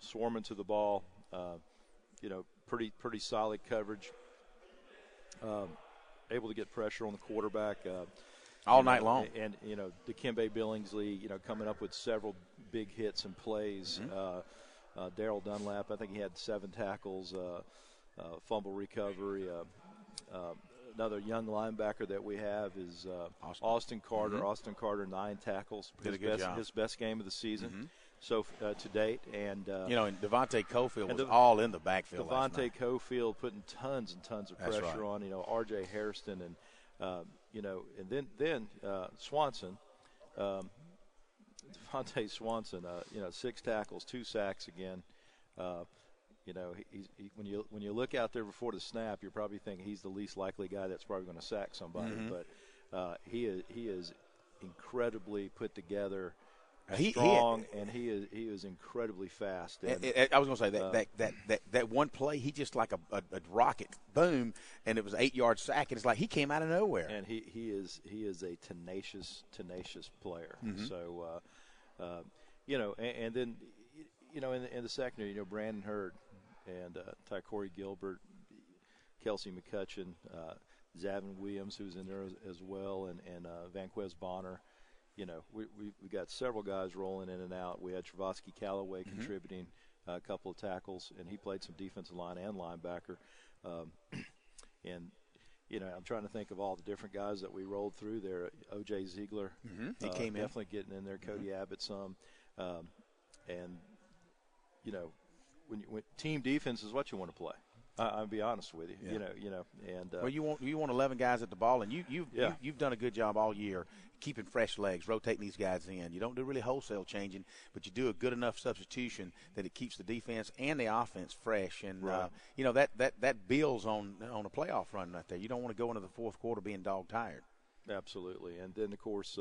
swarming to the ball. Pretty solid coverage. Able to get pressure on the quarterback all night long. And Dikembe Billingsley, coming up with several big hits and plays. Mm-hmm. Darryl Dunlap, I think he had 7 tackles. Fumble recovery. Another young linebacker that we have is Austin Carter. Mm-hmm. Austin Carter, 9 tackles. His best game of the season. Mm-hmm. So to date, and and Devontae Cofield was all in the backfield. Devontae Cofield putting tons and tons of pressure on. R.J. Hairston and and then Swanson. Devontae Swanson. 6 tackles, 2 sacks again. When you look out there before the snap, you're probably thinking he's the least likely guy that's probably going to sack somebody. Mm-hmm. But he is incredibly put together, strong, and he is incredibly fast. And I was going to say that one play, he just like a rocket, boom, and it was an 8-yard sack, and it's like he came out of nowhere. And he is a tenacious player. Mm-hmm. So and then in the secondary, Brandon Hurd and Tycorey Gilbert, Kelsey McCutcheon, Zavin Williams, who's in there as well, and Vanquez Bonner. We got several guys rolling in and out. We had Travasky Callaway contributing a couple of tackles, and he played some defensive line and linebacker. I'm trying to think of all the different guys that we rolled through there. O.J. Ziegler, he came definitely getting in there. Cody Abbott some. And when team defense is what you want to play. I'll be honest with you. Yeah. And well, you want 11 guys at the ball, and you've done a good job all year keeping fresh legs, rotating these guys in. You don't do really wholesale changing, but you do a good enough substitution that it keeps the defense and the offense fresh. And right. That builds on a playoff run right there. You don't want to go into the fourth quarter being dog tired. Absolutely. And then of course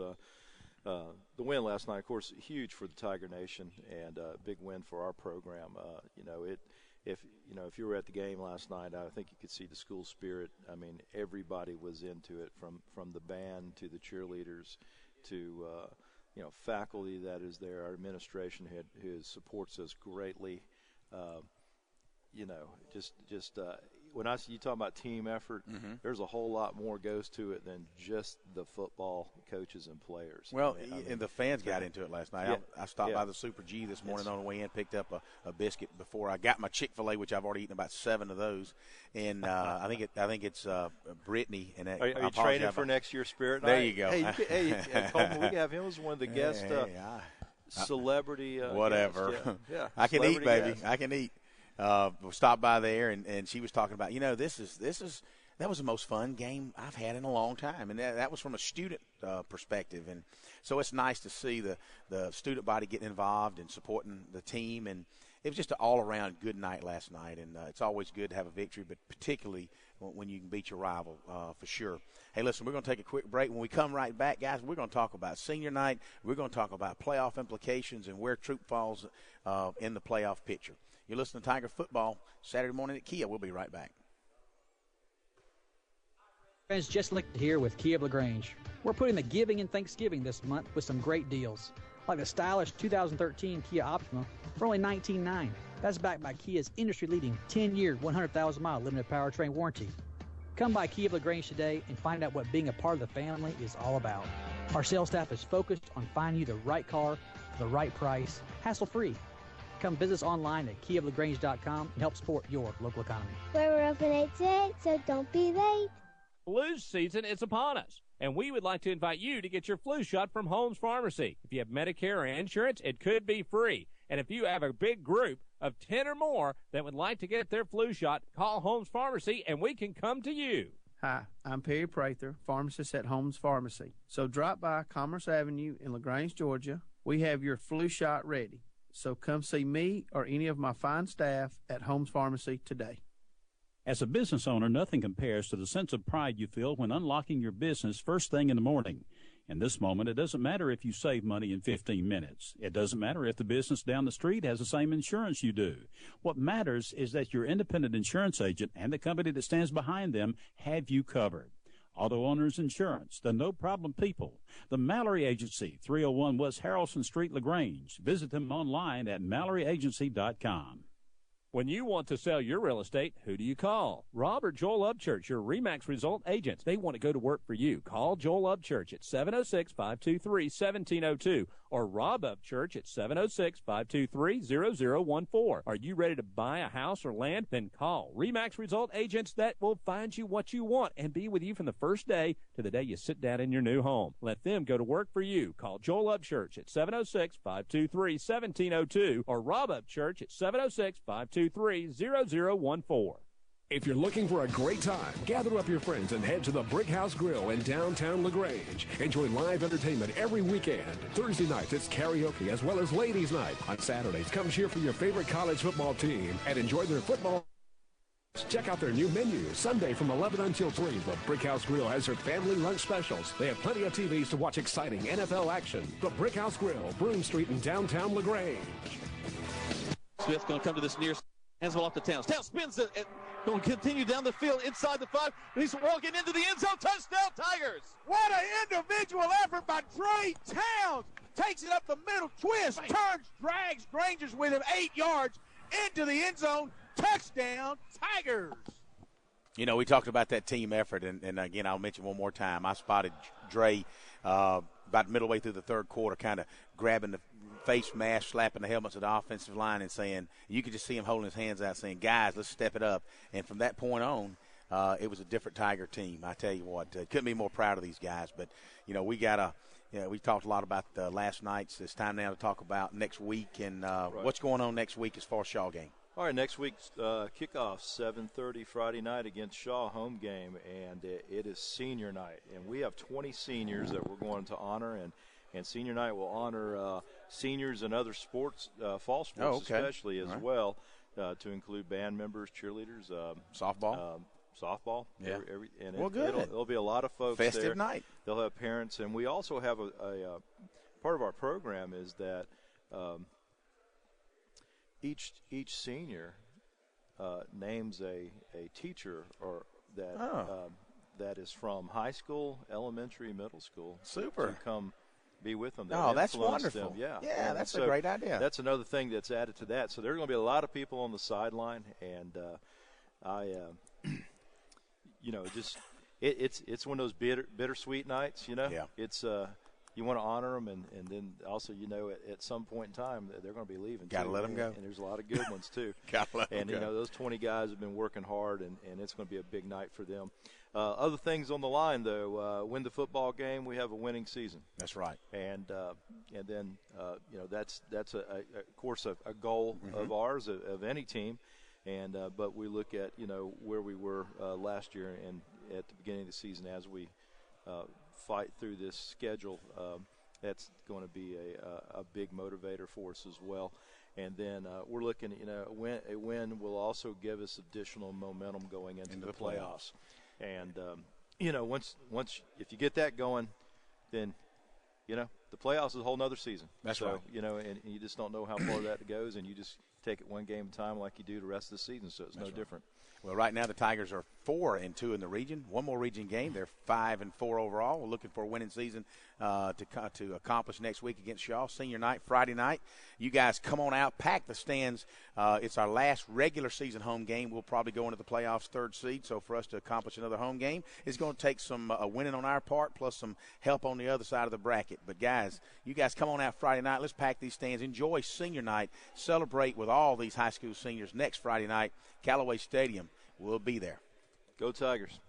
the win last night, of course, huge for the Tiger Nation and a big win for our program. If you were at the game last night, I think you could see the school spirit. I mean, everybody was into it, from the band to the cheerleaders to faculty that is there. Our administration who supports us greatly. When you talk about team effort, there's a whole lot more goes to it than just the football coaches and players. Well, and the fans got into it last night. Yeah. I stopped by the Super G this morning on the way in, picked up a biscuit before I got my Chick-fil-A, which I've already eaten about 7 of those. And I think it's Brittany. And are you training for next year's Spirit Night? There you go. Hey, Coleman, we have him as one of the guest celebrity. Whatever. Guests. Yeah, I can eat, baby. Guests. I can eat. We stopped by there, and she was talking about, that was the most fun game I've had in a long time, and that was from a student perspective, and so it's nice to see the student body getting involved and supporting the team, and it was just an all-around good night last night, and it's always good to have a victory, but particularly when you can beat your rival, for sure. Hey, listen, we're going to take a quick break. When we come right back, guys, we're going to talk about senior night. We're going to talk about playoff implications and where Troop falls in the playoff picture. You're listening to Tiger Football Saturday morning at Kia. We'll be right back. Friends, Just Linked here with Kia of LaGrange. We're putting the giving in Thanksgiving this month with some great deals, like the stylish 2013 Kia Optima for only $19,900. That's backed by Kia's industry-leading 10-year, 100,000-mile limited powertrain warranty. Come by Kia of LaGrange today and find out what being a part of the family is all about. Our sales staff is focused on finding you the right car for the right price, hassle-free. Come visit us online at KiaofLaGrange.com and help support your local economy. We're open 8 to 8, so don't be late. Flu season is upon us, and we would like to invite you to get your flu shot from Holmes Pharmacy. If you have Medicare or insurance, it could be free. And if you have a big group of 10 or more that would like to get their flu shot, call Holmes Pharmacy, and we can come to you. Hi, I'm Perry Prather, pharmacist at Holmes Pharmacy. So drop by Commerce Avenue in LaGrange, Georgia. We have your flu shot ready. So come see me or any of my fine staff at Holmes Pharmacy today. As a business owner, nothing compares to the sense of pride you feel when unlocking your business first thing in the morning. In this moment, it doesn't matter if you save money in 15 minutes. It doesn't matter if the business down the street has the same insurance you do. What matters is that your independent insurance agent and the company that stands behind them have you covered. Auto Owners Insurance, the no-problem people. The Mallory Agency, 301 West Harrelson Street, LaGrange. Visit them online at MalloryAgency.com. When you want to sell your real estate, who do you call? Rob or Joel Upchurch, your RE/MAX result agents. They want to go to work for you. Call Joel Upchurch at 706-523-1702 or Rob Upchurch at 706-523-0014. Are you ready to buy a house or land? Then call RE/MAX result agents that will find you what you want and be with you from the first day to the day you sit down in your new home. Let them go to work for you. Call Joel Upchurch at 706-523-1702 or Rob Upchurch at 706-523-0014. If you're looking for a great time, gather up your friends and head to the Brick House Grill in downtown LaGrange. Enjoy live entertainment every weekend. Thursday nights, it's karaoke as well as ladies' night. On Saturdays, come cheer for your favorite college football team and enjoy their football. Check out their new menu. Sunday from 11 until 3, the Brick House Grill has their family lunch specials. They have plenty of TVs to watch exciting NFL action. The Brick House Grill, Broome Street in downtown LaGrange. Smith going to come to this near hands off to Towns. Towns spins it and going to continue down the field inside the 5. He's walking into the end zone. Touchdown, Tigers. What an individual effort by Trey Towns. Takes it up the middle, twists, turns, drags Grangers with him 8 yards into the end zone. Touchdown, Tigers. You know, we talked about that team effort, and again, I'll mention one more time. I spotted Dre about middle way through the third quarter, kind of grabbing the face mask, slapping the helmets of the offensive line and saying, you could just see him holding his hands out saying, guys, let's step it up. And from that point on, it was a different Tiger team. I tell you what, couldn't be more proud of these guys. But, you know, we talked a lot about last night's. It's time now to talk about next week and what's going on next week as far as Shaw game. All right, next week's kickoff, 7:30 Friday night against Shaw, home game, and it is senior night. And we have 20 seniors that we're going to honor, and senior night will honor seniors and other sports, fall sports especially as well, to include band members, cheerleaders, softball. Softball. Yeah. Good. It'll be a lot of folks Festive there. night. They'll have parents, and we also have a part of our program is that each senior names a teacher or that is from high school, elementary, middle school. Super. To come be with them. Oh, that's wonderful. Them. Yeah. Yeah, that's a great idea. That's another thing that's added to that. So there are going to be a lot of people on the sideline, and you know, it's one of those bittersweet nights. You know, it's you want to honor them, and then also, you know, at some point in time they're going to be leaving. Got to let them go. And there's a lot of good ones too. Got to let them go. And you know, those 20 guys have been working hard, and it's going to be a big night for them. Other things on the line, though, win the football game, we have a winning season. That's right. And then you know, that's of course a goal of ours of any team. And but we look at, you know, where we were last year and at the beginning of the season as we fight through this schedule. That's going to be a big motivator for us as well. And then we're looking, you know, a win will also give us additional momentum going into the playoffs. And you know, once if you get that going, then, you know, the playoffs is a whole nother season. That's right. You know, and you just don't know how far that goes, and you just take it one game at a time like you do the rest of the season. So it's no different. Well, right now the Tigers are 4-2 in the region. One more region game. They're 5-4 overall. We're looking for a winning season to accomplish next week against Shaw. Senior night, Friday night. You guys come on out, pack the stands. It's our last regular season home game. We'll probably go into the playoffs third seed. So for us to accomplish another home game, it's going to take some winning on our part plus some help on the other side of the bracket. But guys, you guys come on out Friday night. Let's pack these stands. Enjoy senior night. Celebrate with all these high school seniors next Friday night. Callaway Stadium. We'll be there. Go Tigers.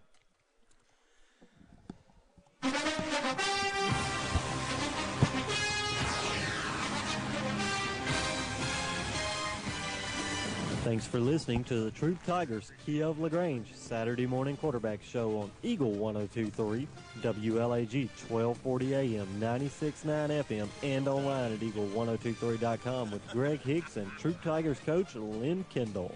Thanks for listening to the Troop Tigers Kia of LaGrange Saturday morning quarterback show on Eagle 102.3, WLAG 1240 AM, 96.9 FM, and online at eagle1023.com with Greg Hicks and Troop Tigers coach Lynn Kendall.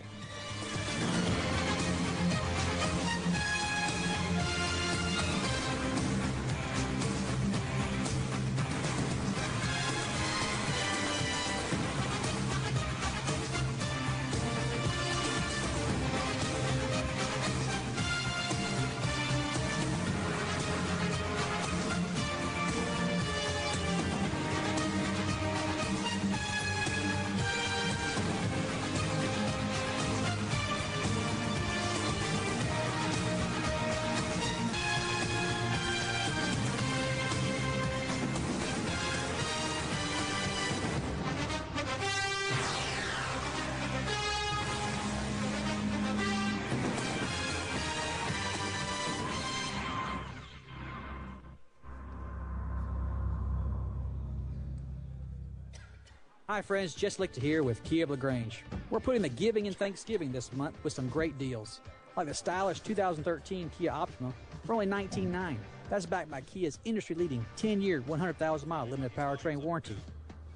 Hi friends, Jess Lichter here with Kia of LaGrange. We're putting the giving and Thanksgiving this month with some great deals. Like the stylish 2013 Kia Optima for only $19,900. That's backed by Kia's industry-leading 10-year, 100,000-mile limited powertrain warranty.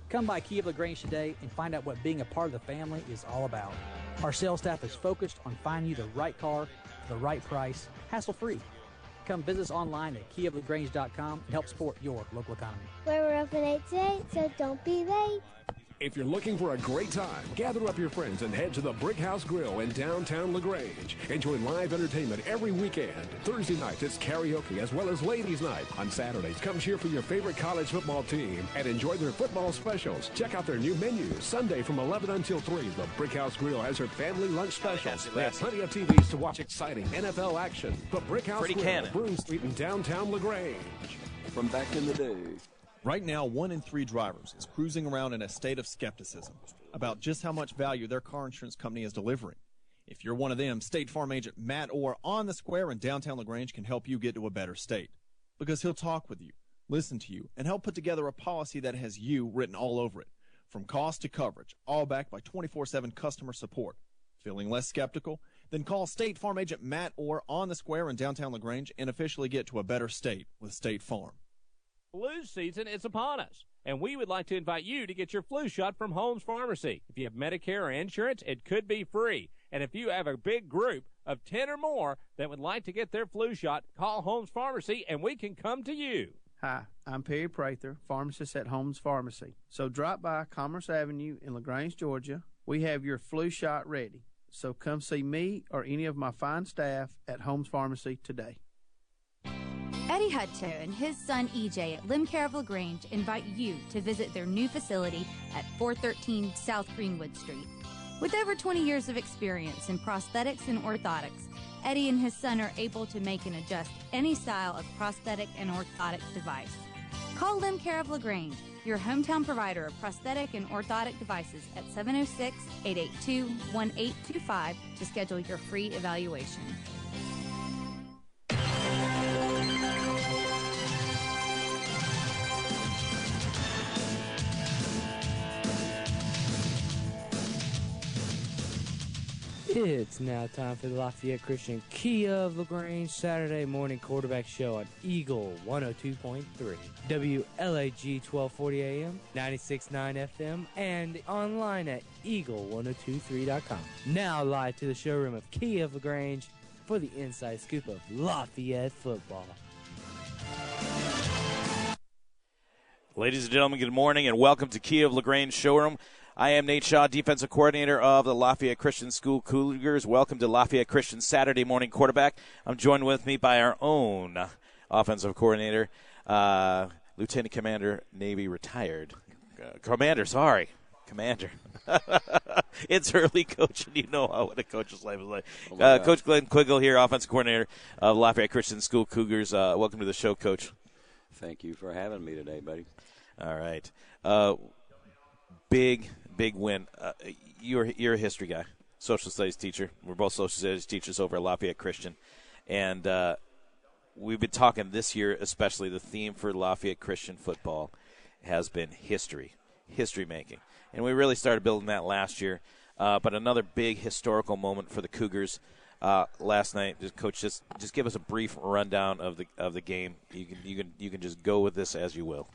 Come by Kia of LaGrange today and find out what being a part of the family is all about. Our sales staff is focused on finding you the right car for the right price, hassle-free. Come visit us online at kiaoflagrange.com and help support your local economy. We're open 8 to 8, so don't be late. If you're looking for a great time, gather up your friends and head to the Brick House Grill in downtown LaGrange. Enjoy live entertainment every weekend. Thursday nights, it's karaoke as well as ladies' night. On Saturdays, come cheer for your favorite college football team and enjoy their football specials. Check out their new menu. Sunday from 11 until 3, the Brick House Grill has her family lunch specials. They have plenty of TVs to watch exciting NFL action. The Brick House Grill, Broome Street in downtown LaGrange. From back in the day. Right now, 1 in 3 drivers is cruising around in a state of skepticism about just how much value their car insurance company is delivering. If you're one of them, State Farm agent Matt Orr on the square in downtown LaGrange can help you get to a better state. Because he'll talk with you, listen to you, and help put together a policy that has you written all over it. From cost to coverage, all backed by 24/7 customer support. Feeling less skeptical? Then call State Farm agent Matt Orr on the square in downtown LaGrange and officially get to a better state with State Farm. Flu season is upon us, and we would like to invite you to get your flu shot from Holmes Pharmacy. If you have Medicare or insurance, it could be free. And if you have a big group of 10 or more that would like to get their flu shot, call Holmes Pharmacy, and we can come to you. Hi, I'm Perry Prather, pharmacist at Holmes Pharmacy. So drop by Commerce Avenue in LaGrange, Georgia. We have your flu shot ready. So come see me or any of my fine staff at Holmes Pharmacy today. Eddie Hutto and his son EJ at Limcare of LaGrange invite you to visit their new facility at 413 South Greenwood Street. With over 20 years of experience in prosthetics and orthotics, Eddie and his son are able to make and adjust any style of prosthetic and orthotic device. Call Limcare of LaGrange, your hometown provider of prosthetic and orthotic devices at 706-882-1825 to schedule your free evaluation. It's now time for the Lafayette Christian Kia of LaGrange Saturday morning quarterback show on Eagle 102.3, WLAG 1240 AM, 96.9 FM, and online at eagle1023.com. Now live to the showroom of Kia of LaGrange for the inside scoop of Lafayette football. Ladies and gentlemen, good morning and welcome to Kia of LaGrange showroom. I am Nate Shaw, defensive coordinator of the Lafayette Christian School Cougars. Welcome to Lafayette Christian Saturday morning quarterback. I'm joined with me by our own offensive coordinator, Lieutenant Commander, Navy retired. Commander. It's early, Coach, and you know what a coach's life is like. Coach Glenn Quiggle here, offensive coordinator of Lafayette Christian School Cougars. Welcome to the show, Coach. Thank you for having me today, buddy. All right. Big win. You're a history guy, social studies teacher. We're both social studies teachers over at Lafayette Christian. And we've been talking this year, especially the theme for Lafayette Christian football has been history making. And we really started building that last year. But another big historical moment for the Cougars last night. Coach, just give us a brief rundown of the game. You can just go with this as you will.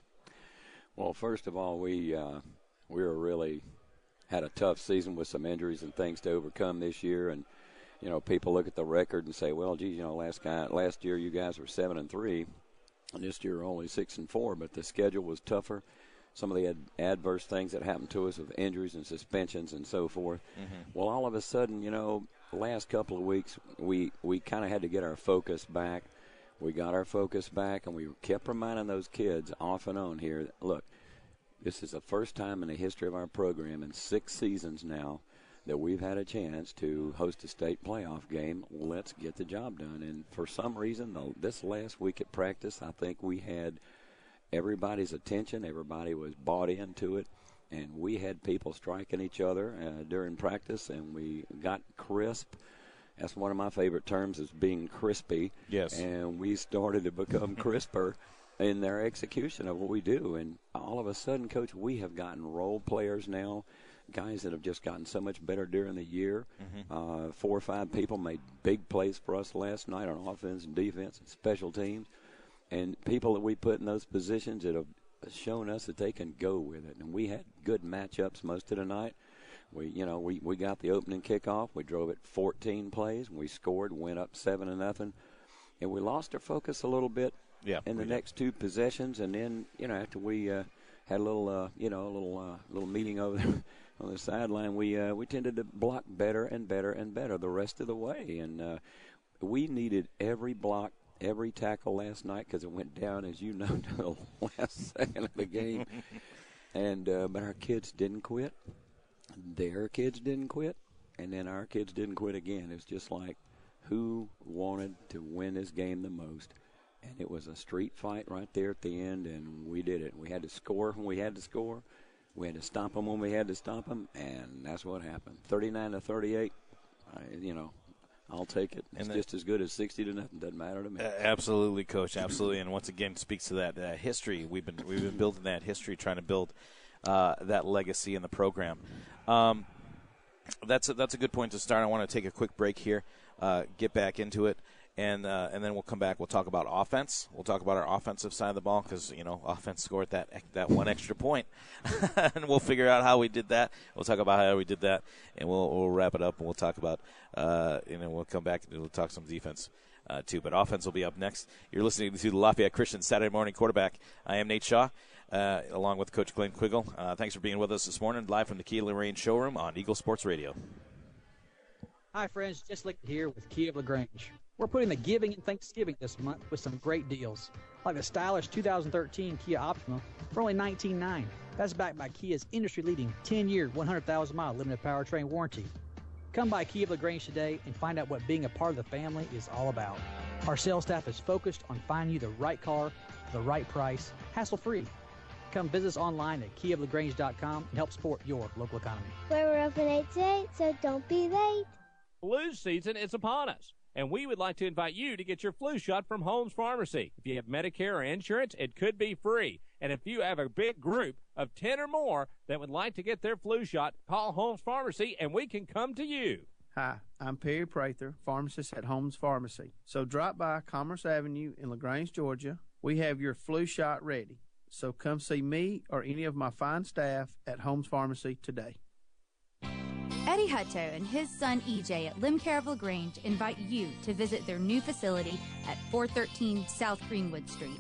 Well, first of all, we were really had a tough season with some injuries and things to overcome this year. And, you know, people look at the record and say, well, geez, you know, last year you guys were 7-3, and this year only 6-4. But the schedule was tougher. Some of the adverse things that happened to us with injuries and suspensions and so forth. Mm-hmm. Well, all of a sudden, you know, the last couple of weeks we kind of had to get our focus back. We got our focus back, and we kept reminding those kids off and on here, look, this is the first time in the history of our program in 6 seasons now that we've had a chance to host a state playoff game. Let's get the job done. And for some reason, this last week at practice, I think we had everybody's attention. Everybody was bought into it. And we had people striking each other during practice, and we got crisp. That's one of my favorite terms, is being crispy. Yes. And we started to become crisper in their execution of what we do. And all of a sudden, Coach, we have gotten role players now, guys that have just gotten so much better during the year. Mm-hmm. 4 or 5 people made big plays for us last night on offense and defense and special teams. And people that we put in those positions that have shown us that they can go with it. And we had good matchups most of the night. We got the opening kickoff. We drove it 14 plays. And we scored, went up 7-0. And we lost our focus a little bit in the next 2 possessions. And then, you know, after we had a little, little meeting over there on the sideline, we tended to block better and better and better the rest of the way. And we needed every block, every tackle last night, because it went down, as you know, to the last second of the game. And but our kids didn't quit. Their kids didn't quit. And then our kids didn't quit again. It's just like who wanted to win this game the most. And it was a street fight right there at the end, and we did it. We had to score when we had to score. We had to stop them when we had to stop them, and that's what happened. 39-38. I'll take it. It's just as good as 60 to nothing. Doesn't matter to me. Absolutely, Coach. Absolutely. And once again, speaks to that history. We've been building that history, trying to build that legacy in the program. That's a good point to start. I want to take a quick break here, get back into it, and then we'll come back. We'll talk about offense. We'll talk about our offensive side of the ball because, offense scored that one extra point. And we'll figure out how we did that. We'll talk about how we did that, and we'll wrap it up, and we'll talk about, we'll come back and we'll talk some defense too. But offense will be up next. You're listening to the Lafayette Christian Saturday Morning Quarterback. I am Nate Shaw. Along with Coach Glenn Quiggle. Thanks for being with us this morning, live from the Kia LaGrange showroom on Eagle Sports Radio. Hi, friends. Just Licht here with Kia of LaGrange. We're putting the giving and Thanksgiving this month with some great deals, like the stylish 2013 Kia Optima for only $19,900. That's backed by Kia's industry-leading 10-year, 100,000-mile limited powertrain warranty. Come by Kia of LaGrange today and find out what being a part of the family is all about. Our sales staff is focused on finding you the right car for the right price, hassle-free. Come visit us online at KiaofLaGrange.com and help support your local economy. We're open 8 to 8, so don't be late. Flu season is upon us, and we would like to invite you to get your flu shot from Holmes Pharmacy. If you have Medicare or insurance, it could be free. And if you have a big group of 10 or more that would like to get their flu shot, call Holmes Pharmacy, and we can come to you. Hi, I'm Perry Prather, pharmacist at Holmes Pharmacy. So drop by Commerce Avenue in LaGrange, Georgia. We have your flu shot ready. So come see me or any of my fine staff at Holmes Pharmacy today. Eddie Hutto and his son EJ at Limcare of LaGrange invite you to visit their new facility at 413 South Greenwood Street.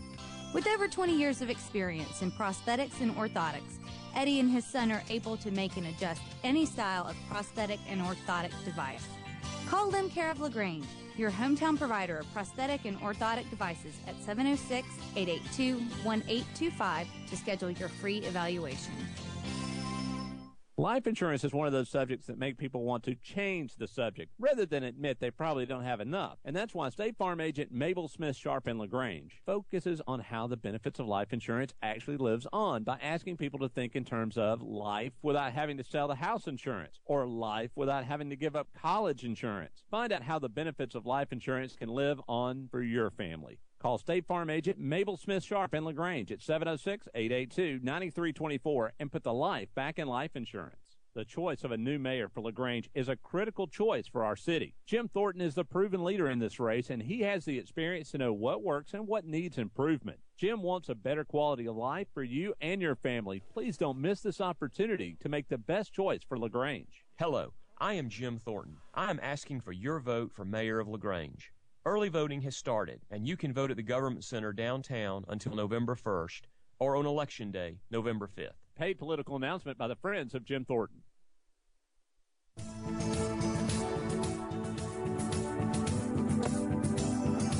With over 20 years of experience in prosthetics and orthotics, Eddie and his son are able to make and adjust any style of prosthetic and orthotic device. Call Limcare of LaGrange, your hometown provider of prosthetic and orthotic devices at 706-882-1825 to schedule your free evaluation. Life insurance is one of those subjects that make people want to change the subject rather than admit they probably don't have enough. And that's why State Farm agent Mabel Smith Sharp in LaGrange focuses on how the benefits of life insurance actually lives on by asking people to think in terms of life without having to sell the house insurance or life without having to give up college insurance. Find out how the benefits of life insurance can live on for your family. Call State Farm agent Mabel Smith Sharp in LaGrange at 706-882-9324 and put the life back in life insurance. The choice of a new mayor for LaGrange is a critical choice for our city. Jim Thornton is the proven leader in this race, and he has the experience to know what works and what needs improvement. Jim wants a better quality of life for you and your family. Please don't miss this opportunity to make the best choice for LaGrange. Hello, I am Jim Thornton. I am asking for your vote for mayor of LaGrange. Early voting has started, and you can vote at the Government Center downtown until November 1st or on Election Day, November 5th. Paid political announcement by the Friends of Jim Thornton.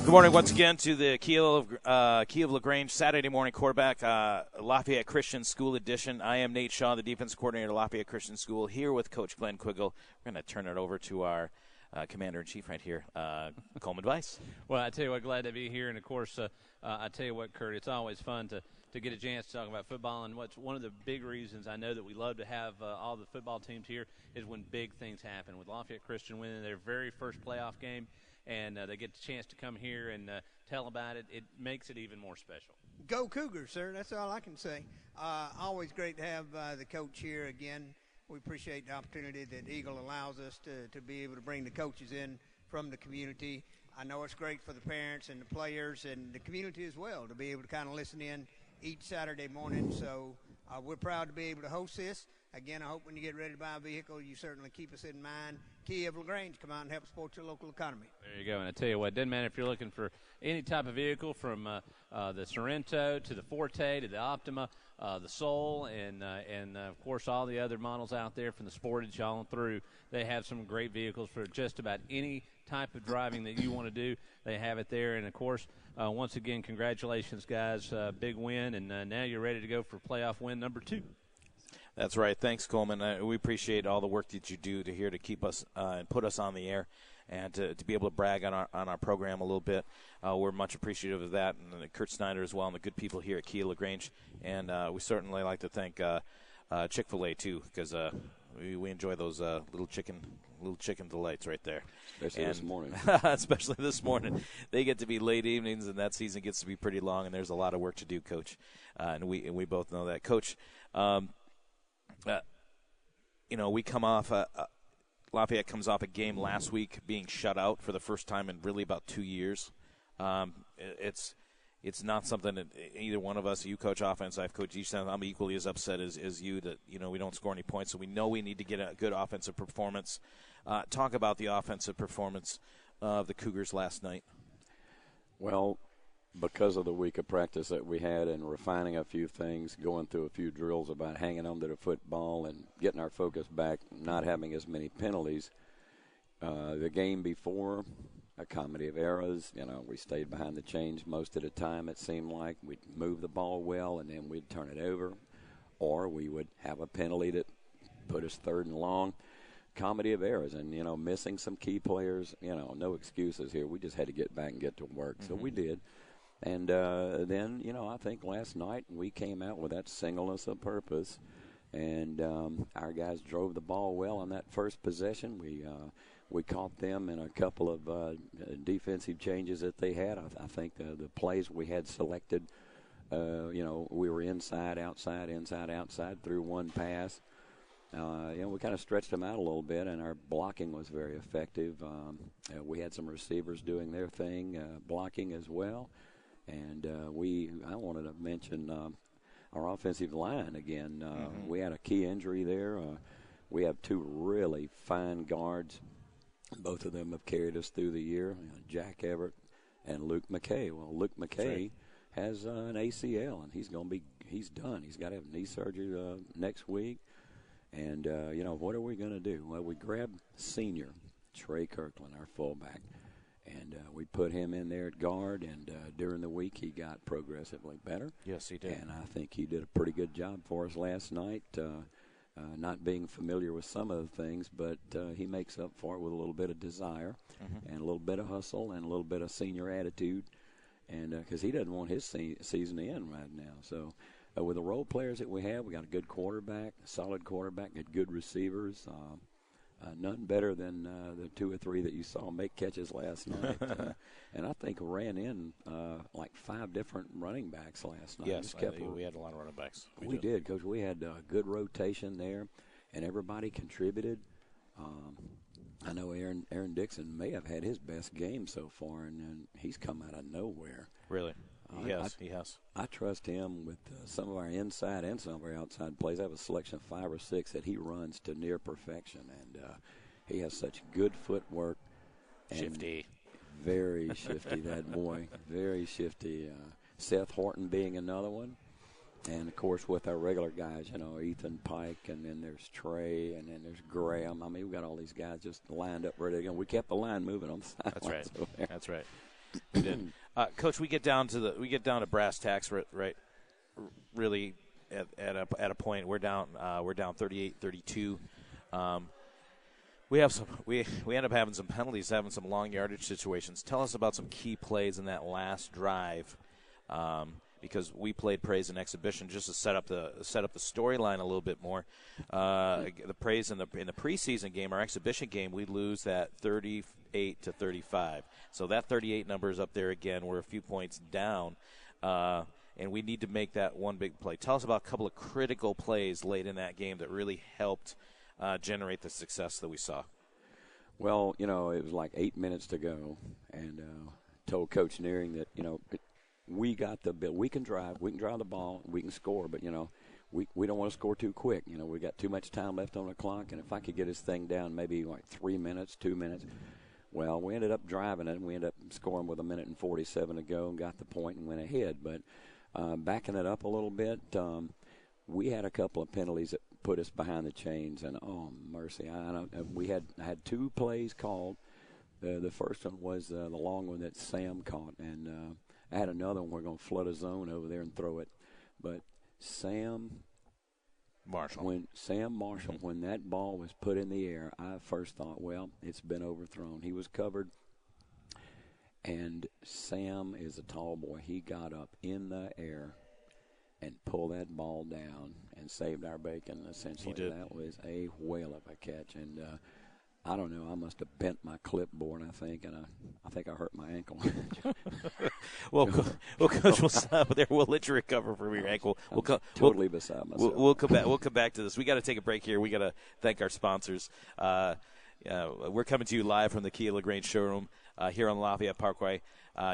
Good morning once again to the Kia of LaGrange Saturday Morning Quarterback, Lafayette Christian School Edition. I am Nate Shaw, the defense coordinator at Lafayette Christian School, here with Coach Glenn Quiggle. We're going to turn it over to our Commander-in-Chief right here, Coleman Weiss. Well, I tell you what, glad to be here. And, of course, I tell you what, Kurt, it's always fun to get a chance to talk about football. And what's one of the big reasons I know that we love to have all the football teams here is when big things happen. With Lafayette Christian winning their very first playoff game, and they get the chance to come here and tell about it, it makes it even more special. Go Cougars, sir. That's all I can say. Always great to have the coach here again. We appreciate the opportunity that Eagle allows us to be able to bring the coaches in from the community. I know it's great for the parents and the players and the community as well to be able to kind of listen in each Saturday morning. So we're proud to be able to host this. Again, I hope when you get ready to buy a vehicle, you certainly keep us in mind. Kia of LaGrange, come out and help support your local economy. There you go. And I tell you what, it doesn't matter if you're looking for any type of vehicle from the Sorrento to the Forte to the Optima, the Soul, and of course all the other models out there from the Sportage all through. They have some great vehicles for just about any type of driving that you want to do. They have it there. And, of course, once again, congratulations, guys. Big win, and now you're ready to go for playoff win number 2. That's right. Thanks, Coleman. We appreciate all the work that you do here to keep us and put us on the air and to be able to brag on our program a little bit. We're much appreciative of that, and Kurt Snyder as well, and the good people here at Kia LaGrange. And we certainly like to thank Chick-fil-A, too, because we enjoy those little chicken delights right there. Especially this morning. Especially this morning. They get to be late evenings, and that season gets to be pretty long, and there's a lot of work to do, Coach. And we both know that. Coach, we come off Lafayette comes off a game last week being shut out for the first time in really about 2 years. It's not something that either one of us, you coach offense, I've coached each time, I'm equally as upset as you that, we don't score any points. So we know we need to get a good offensive performance. Talk about the offensive performance of the Cougars last night. Well, because of the week of practice that we had and refining a few things, going through a few drills about hanging on to the football and getting our focus back, not having as many penalties. The game before, a comedy of errors. We stayed behind the chains most of the time, it seemed like. We'd move the ball well, and then we'd turn it over. Or we would have a penalty that put us 3rd and long. Comedy of errors and, missing some key players. No excuses here. We just had to get back and get to work. So we did. And then, I think last night we came out with that singleness of purpose. And our guys drove the ball well on that first possession. We caught them in a couple of defensive changes that they had. I think the plays we had selected, we were inside, outside through one pass. We kind of stretched them out a little bit, and our blocking was very effective. We had some receivers doing their thing, blocking as well. And I wanted to mention our offensive line again. We had a key injury there. We have 2 really fine guards. Both of them have carried us through the year, Jack Everett and Luke McKay. Well, Luke McKay has an ACL, and he's done. He's got to have knee surgery next week. And, what are we going to do? Well, we grabbed senior Trey Kirkland, our fullback, and we put him in there at guard, and during the week he got progressively better. Yes, he did. And I think he did a pretty good job for us last night. Not being familiar with some of the things, but he makes up for it with a little bit of desire and a little bit of hustle and a little bit of senior attitude, and because he doesn't want his season to end right now. So with the role players that we have, we got a good quarterback, a solid quarterback, got good receivers. None better than the 2 or 3 that you saw make catches last night. And I think ran in like 5 different running backs last night. Yes, we had a lot of running backs. We did, Coach. We had good rotation there, and everybody contributed. I know Aaron Dixon may have had his best game so far, and he's come out of nowhere. Really? He has. I trust him with some of our inside and some of our outside plays. I have a selection of 5 or 6 that he runs to near perfection, and he has such good footwork. Shifty. Very shifty, that boy. Very shifty. Seth Horton being another one. And, of course, with our regular guys, Ethan Pike, and then there's Trey, and then there's Graham. I mean, we've got all these guys just lined up ready to go. We kept the line moving on the sidelines. That's right. That's right. We did. Coach, we get down to brass tacks, right? Really, at a point, we're down 38-32. We end up having some penalties, having some long yardage situations. Tell us about some key plays in that last drive, because we played praise and exhibition just to set up the storyline a little bit more. The praise in the preseason game, our exhibition game, we lose that 38-35. So that 38 number is up there again. We're a few points down, and we need to make that one big play. Tell us about a couple of critical plays late in that game that really helped generate the success that we saw. Well, it was like 8 minutes to go, and told Coach Nearing that, we got the bill. We can drive the ball, we can score, but, we don't want to score too quick. We got too much time left on the clock, and if I could get this thing down maybe like 3 minutes, 2 minutes. Well, we ended up driving it, and we ended up scoring with 1:47 to go and got the point and went ahead. But backing it up a little bit, we had a couple of penalties that put us behind the chains, and oh mercy, I had 2 plays called. The first one was the long one that Sam caught, and I had another one. We're going to flood a zone over there and throw it, but Sam Marshall, when that ball was put in the air, I first thought, well, it's been overthrown. He was covered, and Sam is a tall boy. He got up in the air and pulled that ball down and saved our bacon. Essentially, that was a whale of a catch. And I don't know, I must have bent my clipboard, I think, and I think I hurt my ankle. Well, Coach, we'll stop there. We'll let you recover from your ankle. Totally beside myself. We'll come back. We'll come back to this. We got to take a break here. We got to thank our sponsors. We're coming to you live from the Kia LaGrange showroom here on Lafayette Parkway.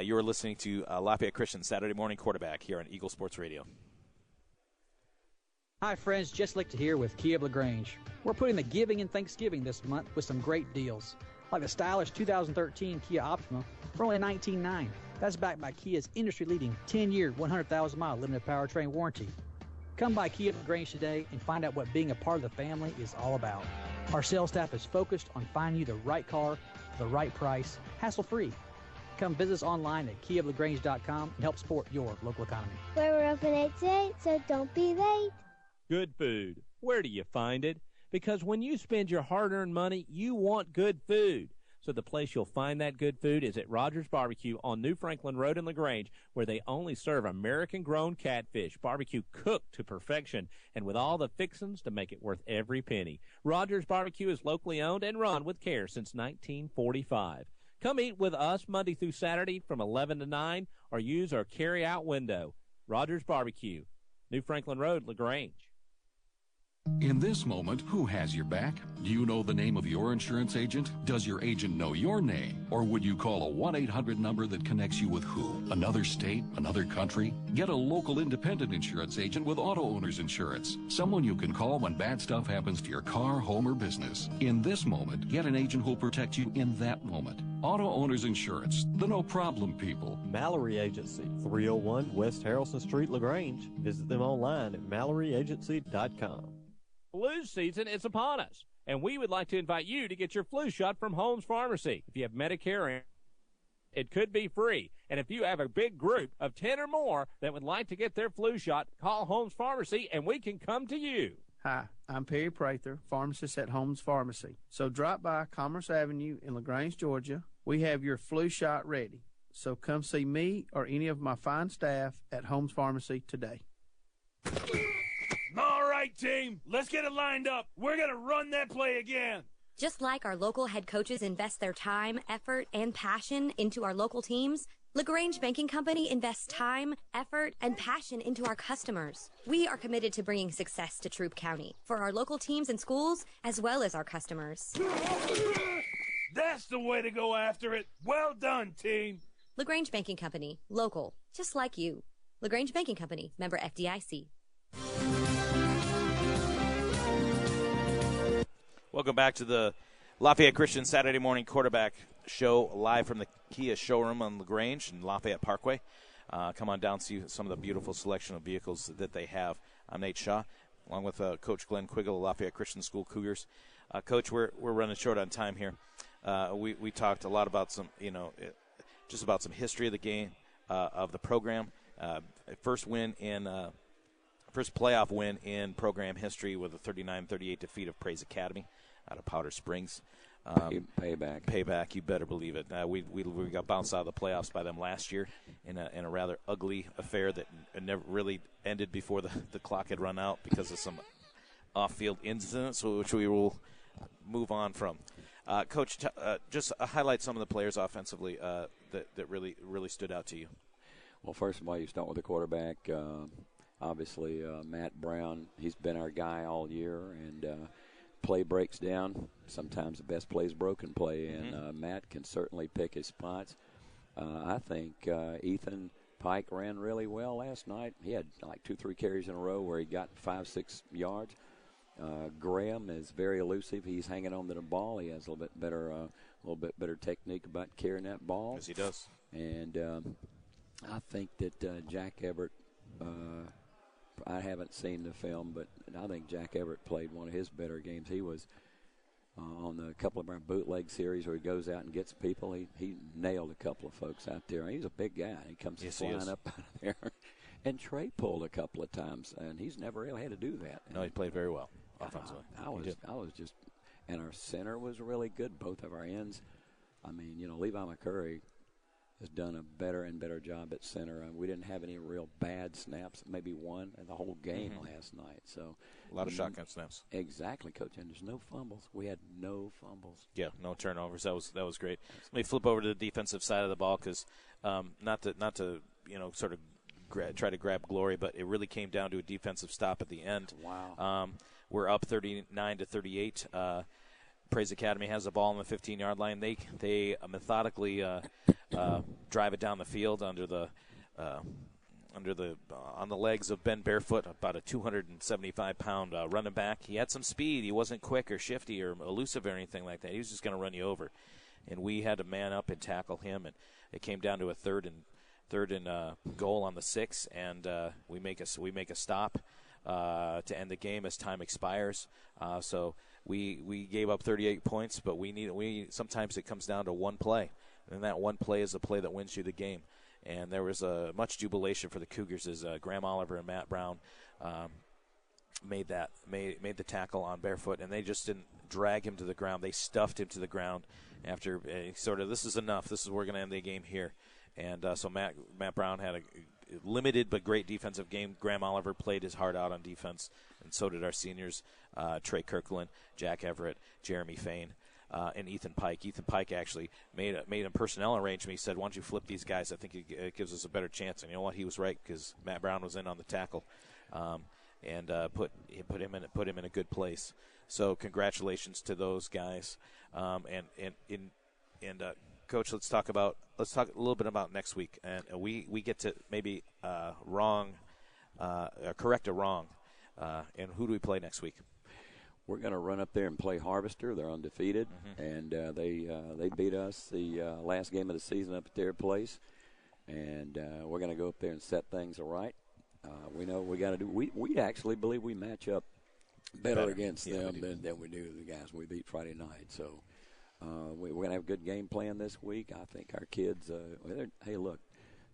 You're listening to Lafayette Christian Saturday Morning Quarterback here on Eagle Sports Radio. Hi friends, Jess Lichter here with Kia of LaGrange. We're putting the giving and Thanksgiving this month with some great deals. Like the stylish 2013 Kia Optima for only $19,900. That's backed by Kia's industry-leading 10-year, 100,000-mile limited powertrain warranty. Come by Kia of LaGrange today and find out what being a part of the family is all about. Our sales staff is focused on finding you the right car for the right price, hassle-free. Come visit us online at kiaoflagrange.com and help support your local economy. We're open 8 to 8, so don't be late. Good food. Where do you find it? Because when you spend your hard-earned money, you want good food. So the place you'll find that good food is at Rogers Barbecue on New Franklin Road in LaGrange, where they only serve American-grown catfish, barbecue cooked to perfection, and with all the fixings to make it worth every penny. Rogers Barbecue is locally owned and run with care since 1945. Come eat with us Monday through Saturday from 11 to 9, or use our carry-out window. Rogers Barbecue, New Franklin Road, LaGrange. In this moment, who has your back? Do you know the name of your insurance agent? Does your agent know your name? Or would you call a 1-800 number that connects you with who? Another state? Another country? Get a local independent insurance agent with Auto Owners Insurance. Someone you can call when bad stuff happens to your car, home, or business. In this moment, get an agent who'll protect you in that moment. Auto Owners Insurance, the no-problem people. Mallory Agency, 301 West Harrelson Street, LaGrange. Visit them online at MalloryAgency.com. Flu season is upon us, and we would like to invite you to get your flu shot from Holmes Pharmacy. If you have Medicare, it could be free. And if you have a big group of 10 or more that would like to get their flu shot, call Holmes Pharmacy, and we can come to you. Hi, I'm Perry Prather, pharmacist at Holmes Pharmacy. So drop by Commerce Avenue in LaGrange, Georgia. We have your flu shot ready. So come see me or any of my fine staff at Holmes Pharmacy today. All right, team, let's get it lined up. We're going to run that play again. Just like our local head coaches invest their time, effort, and passion into our local teams, LaGrange Banking Company invests time, effort, and passion into our customers. We are committed to bringing success to Troup County for our local teams and schools, as well as our customers. That's the way to go after it. Well done, team. LaGrange Banking Company, local, just like you. LaGrange Banking Company, member FDIC. Welcome back to the Lafayette Christian Saturday Morning Quarterback Show, live from the Kia showroom on LaGrange and Lafayette Parkway. Come on down, see some of the beautiful selection of vehicles that they have. I'm Nate Shaw, along with Coach Glenn Quiggle of Lafayette Christian School Cougars. Coach, we're running short on time here. We talked a lot about some, just about some history of the game, of the program. First playoff win in program history with a 39-38 defeat of Praise Academy out of Powder Springs. Payback. You better believe it. We got bounced out of the playoffs by them last year in a rather ugly affair that never really ended before the clock had run out because of some off-field incidents, which we will move on from. Coach, just highlight some of the players offensively that really stood out to you. Well, first of all, you start with the quarterback. Obviously, Matt Brown, he's been our guy all year, and play breaks down. Sometimes the best play is broken play, and Matt can certainly pick his spots. I think Ethan Pike ran really well last night. He had like 2-3 carries in a row where he got 5-6 yards. Graham is very elusive. He's hanging on to the ball. He has a little bit better technique about carrying that ball. Yes, he does. And I think that Jack Everett, I haven't seen the film, but I think Jack Everett played one of his better games. He was on a couple of our bootleg series where he goes out and gets people. He nailed a couple of folks out there. He's a big guy. He comes flying up out of there. And Trey pulled a couple of times, and he's never really had to do that. No, he played very well offensively. I was just, and our center was really good. Both of our ends. I mean, Levi McCurry, has done a better and better job at center. We didn't have any real bad snaps, maybe one in the whole game last night. So a lot of shotgun snaps. Exactly, Coach. And there's no fumbles. We had no fumbles. Yeah, no turnovers. That was great. Let me flip over to the defensive side of the ball because not to sort of try to grab glory, but it really came down to a defensive stop at the end. Wow. We're up 39-38. Praise Academy has the ball on the 15-yard line. They methodically drive it down the field on the legs of Ben Barefoot, about a 275-pound running back. He had some speed. He wasn't quick or shifty or elusive or anything like that. He was just going to run you over, and we had to man up and tackle him. And it came down to a third and goal on the 6, and we make a stop to end the game as time expires. So we gave up 38 points, but sometimes it comes down to one play, and that one play is the play that wins you the game. And there was much jubilation for the Cougars as Graham Oliver and Matt Brown made the tackle on Barefoot, and they just didn't drag him to the ground. They stuffed him to the ground after sort of, this is enough. We're going to end the game here. And so Matt Brown had a limited but great defensive game. Graham Oliver played his heart out on defense, and so did our seniors, Trey Kirkland, Jack Everett, Jeremy Fain, and Ethan Pike. Ethan Pike actually made a personnel arrangement. He said, why don't you flip these guys? I think it gives us a better chance. And you know what? He was right because Matt Brown was in on the tackle and put him in a good place. So congratulations to those guys. Coach, let's talk a little bit about next week, and we get to maybe correct a wrong. And who do we play next week? We're going to run up there and play Harvester. They're undefeated, and they beat us the last game of the season up at their place, and we're going to go up there and set things right. We know what we got to do. We actually believe we match up better against them than we do the guys we beat Friday night. So. We're going to have a good game plan this week. I think our kids, hey, look,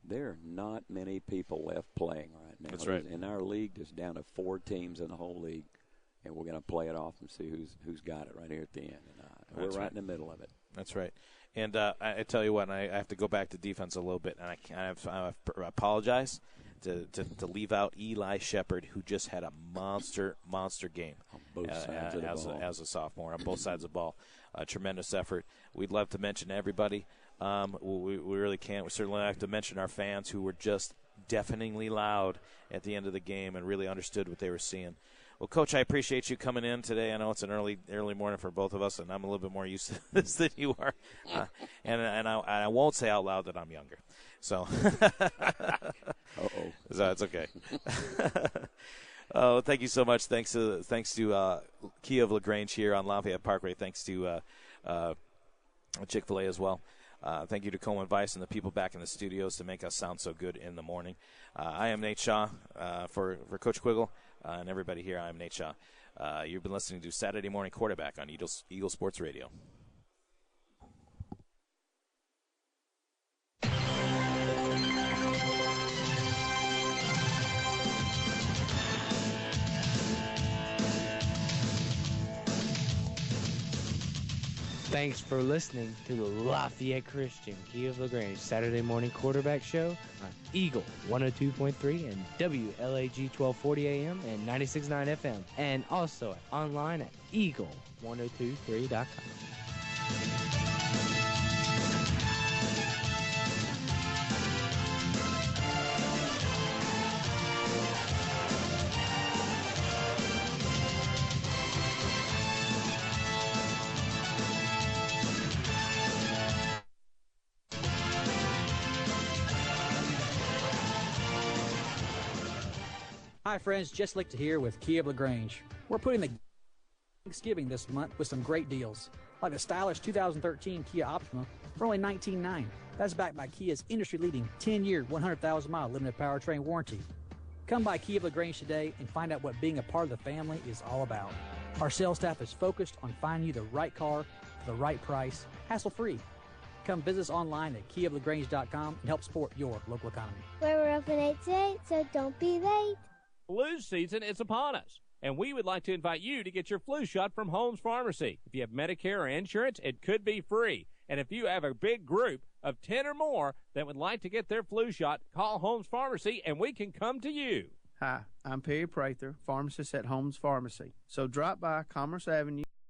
there are not many people left playing right now. That's right. In our league, there's down to 4 teams in the whole league, and we're going to play it off and see who's got it right here at the end. And we're right in the middle of it. That's right. And I tell you what, I have to go back to defense a little bit, and I apologize to leave out Eli Shepard, who just had a monster game on both sides of the ball. As a sophomore on both sides of the ball. Tremendous effort. We'd love to mention everybody. We really can't. We certainly have to mention our fans who were just deafeningly loud at the end of the game and really understood what they were seeing. Well, Coach, I appreciate you coming in today. I know it's an early morning for both of us, and I'm a little bit more used to this than you are. And I won't say out loud that I'm younger. So, so it's okay. Oh, thank you so much. Thanks to Kia of LaGrange here on Lafayette Parkway. Thanks to Chick-fil-A as well. Thank you to Coleman Weiss and the people back in the studios to make us sound so good in the morning. I am Nate Shaw for Coach Quiggle and everybody here. I am Nate Shaw. You've been listening to Saturday Morning Quarterback on Eagle Sports Radio. Thanks for listening to the Lafayette Christian Kia of LaGrange Saturday Morning Quarterback Show on Eagle 102.3 and WLAG 1240 AM and 96.9 FM, and also online at eagle1023.com. Hi friends, Jess Lichter here with Kia of LaGrange. We're putting the Thanksgiving this month with some great deals, like the stylish 2013 Kia Optima for only $19,900. That's backed by Kia's industry-leading 10-year, 100,000-mile limited powertrain warranty. Come by Kia of LaGrange today and find out what being a part of the family is all about. Our sales staff is focused on finding you the right car for the right price, hassle-free. Come visit us online at kiaoflagrange.com and help support your local economy. We're open 8 to 8, so don't be late. Flu season is upon us, and we would like to invite you to get your flu shot from Holmes Pharmacy. If you have Medicare or insurance, it could be free. And if you have a big group of 10 or more that would like to get their flu shot, call Holmes Pharmacy and we can come to you. Hi, I'm Perry Prather, pharmacist at Holmes Pharmacy. So drop by Commerce Avenue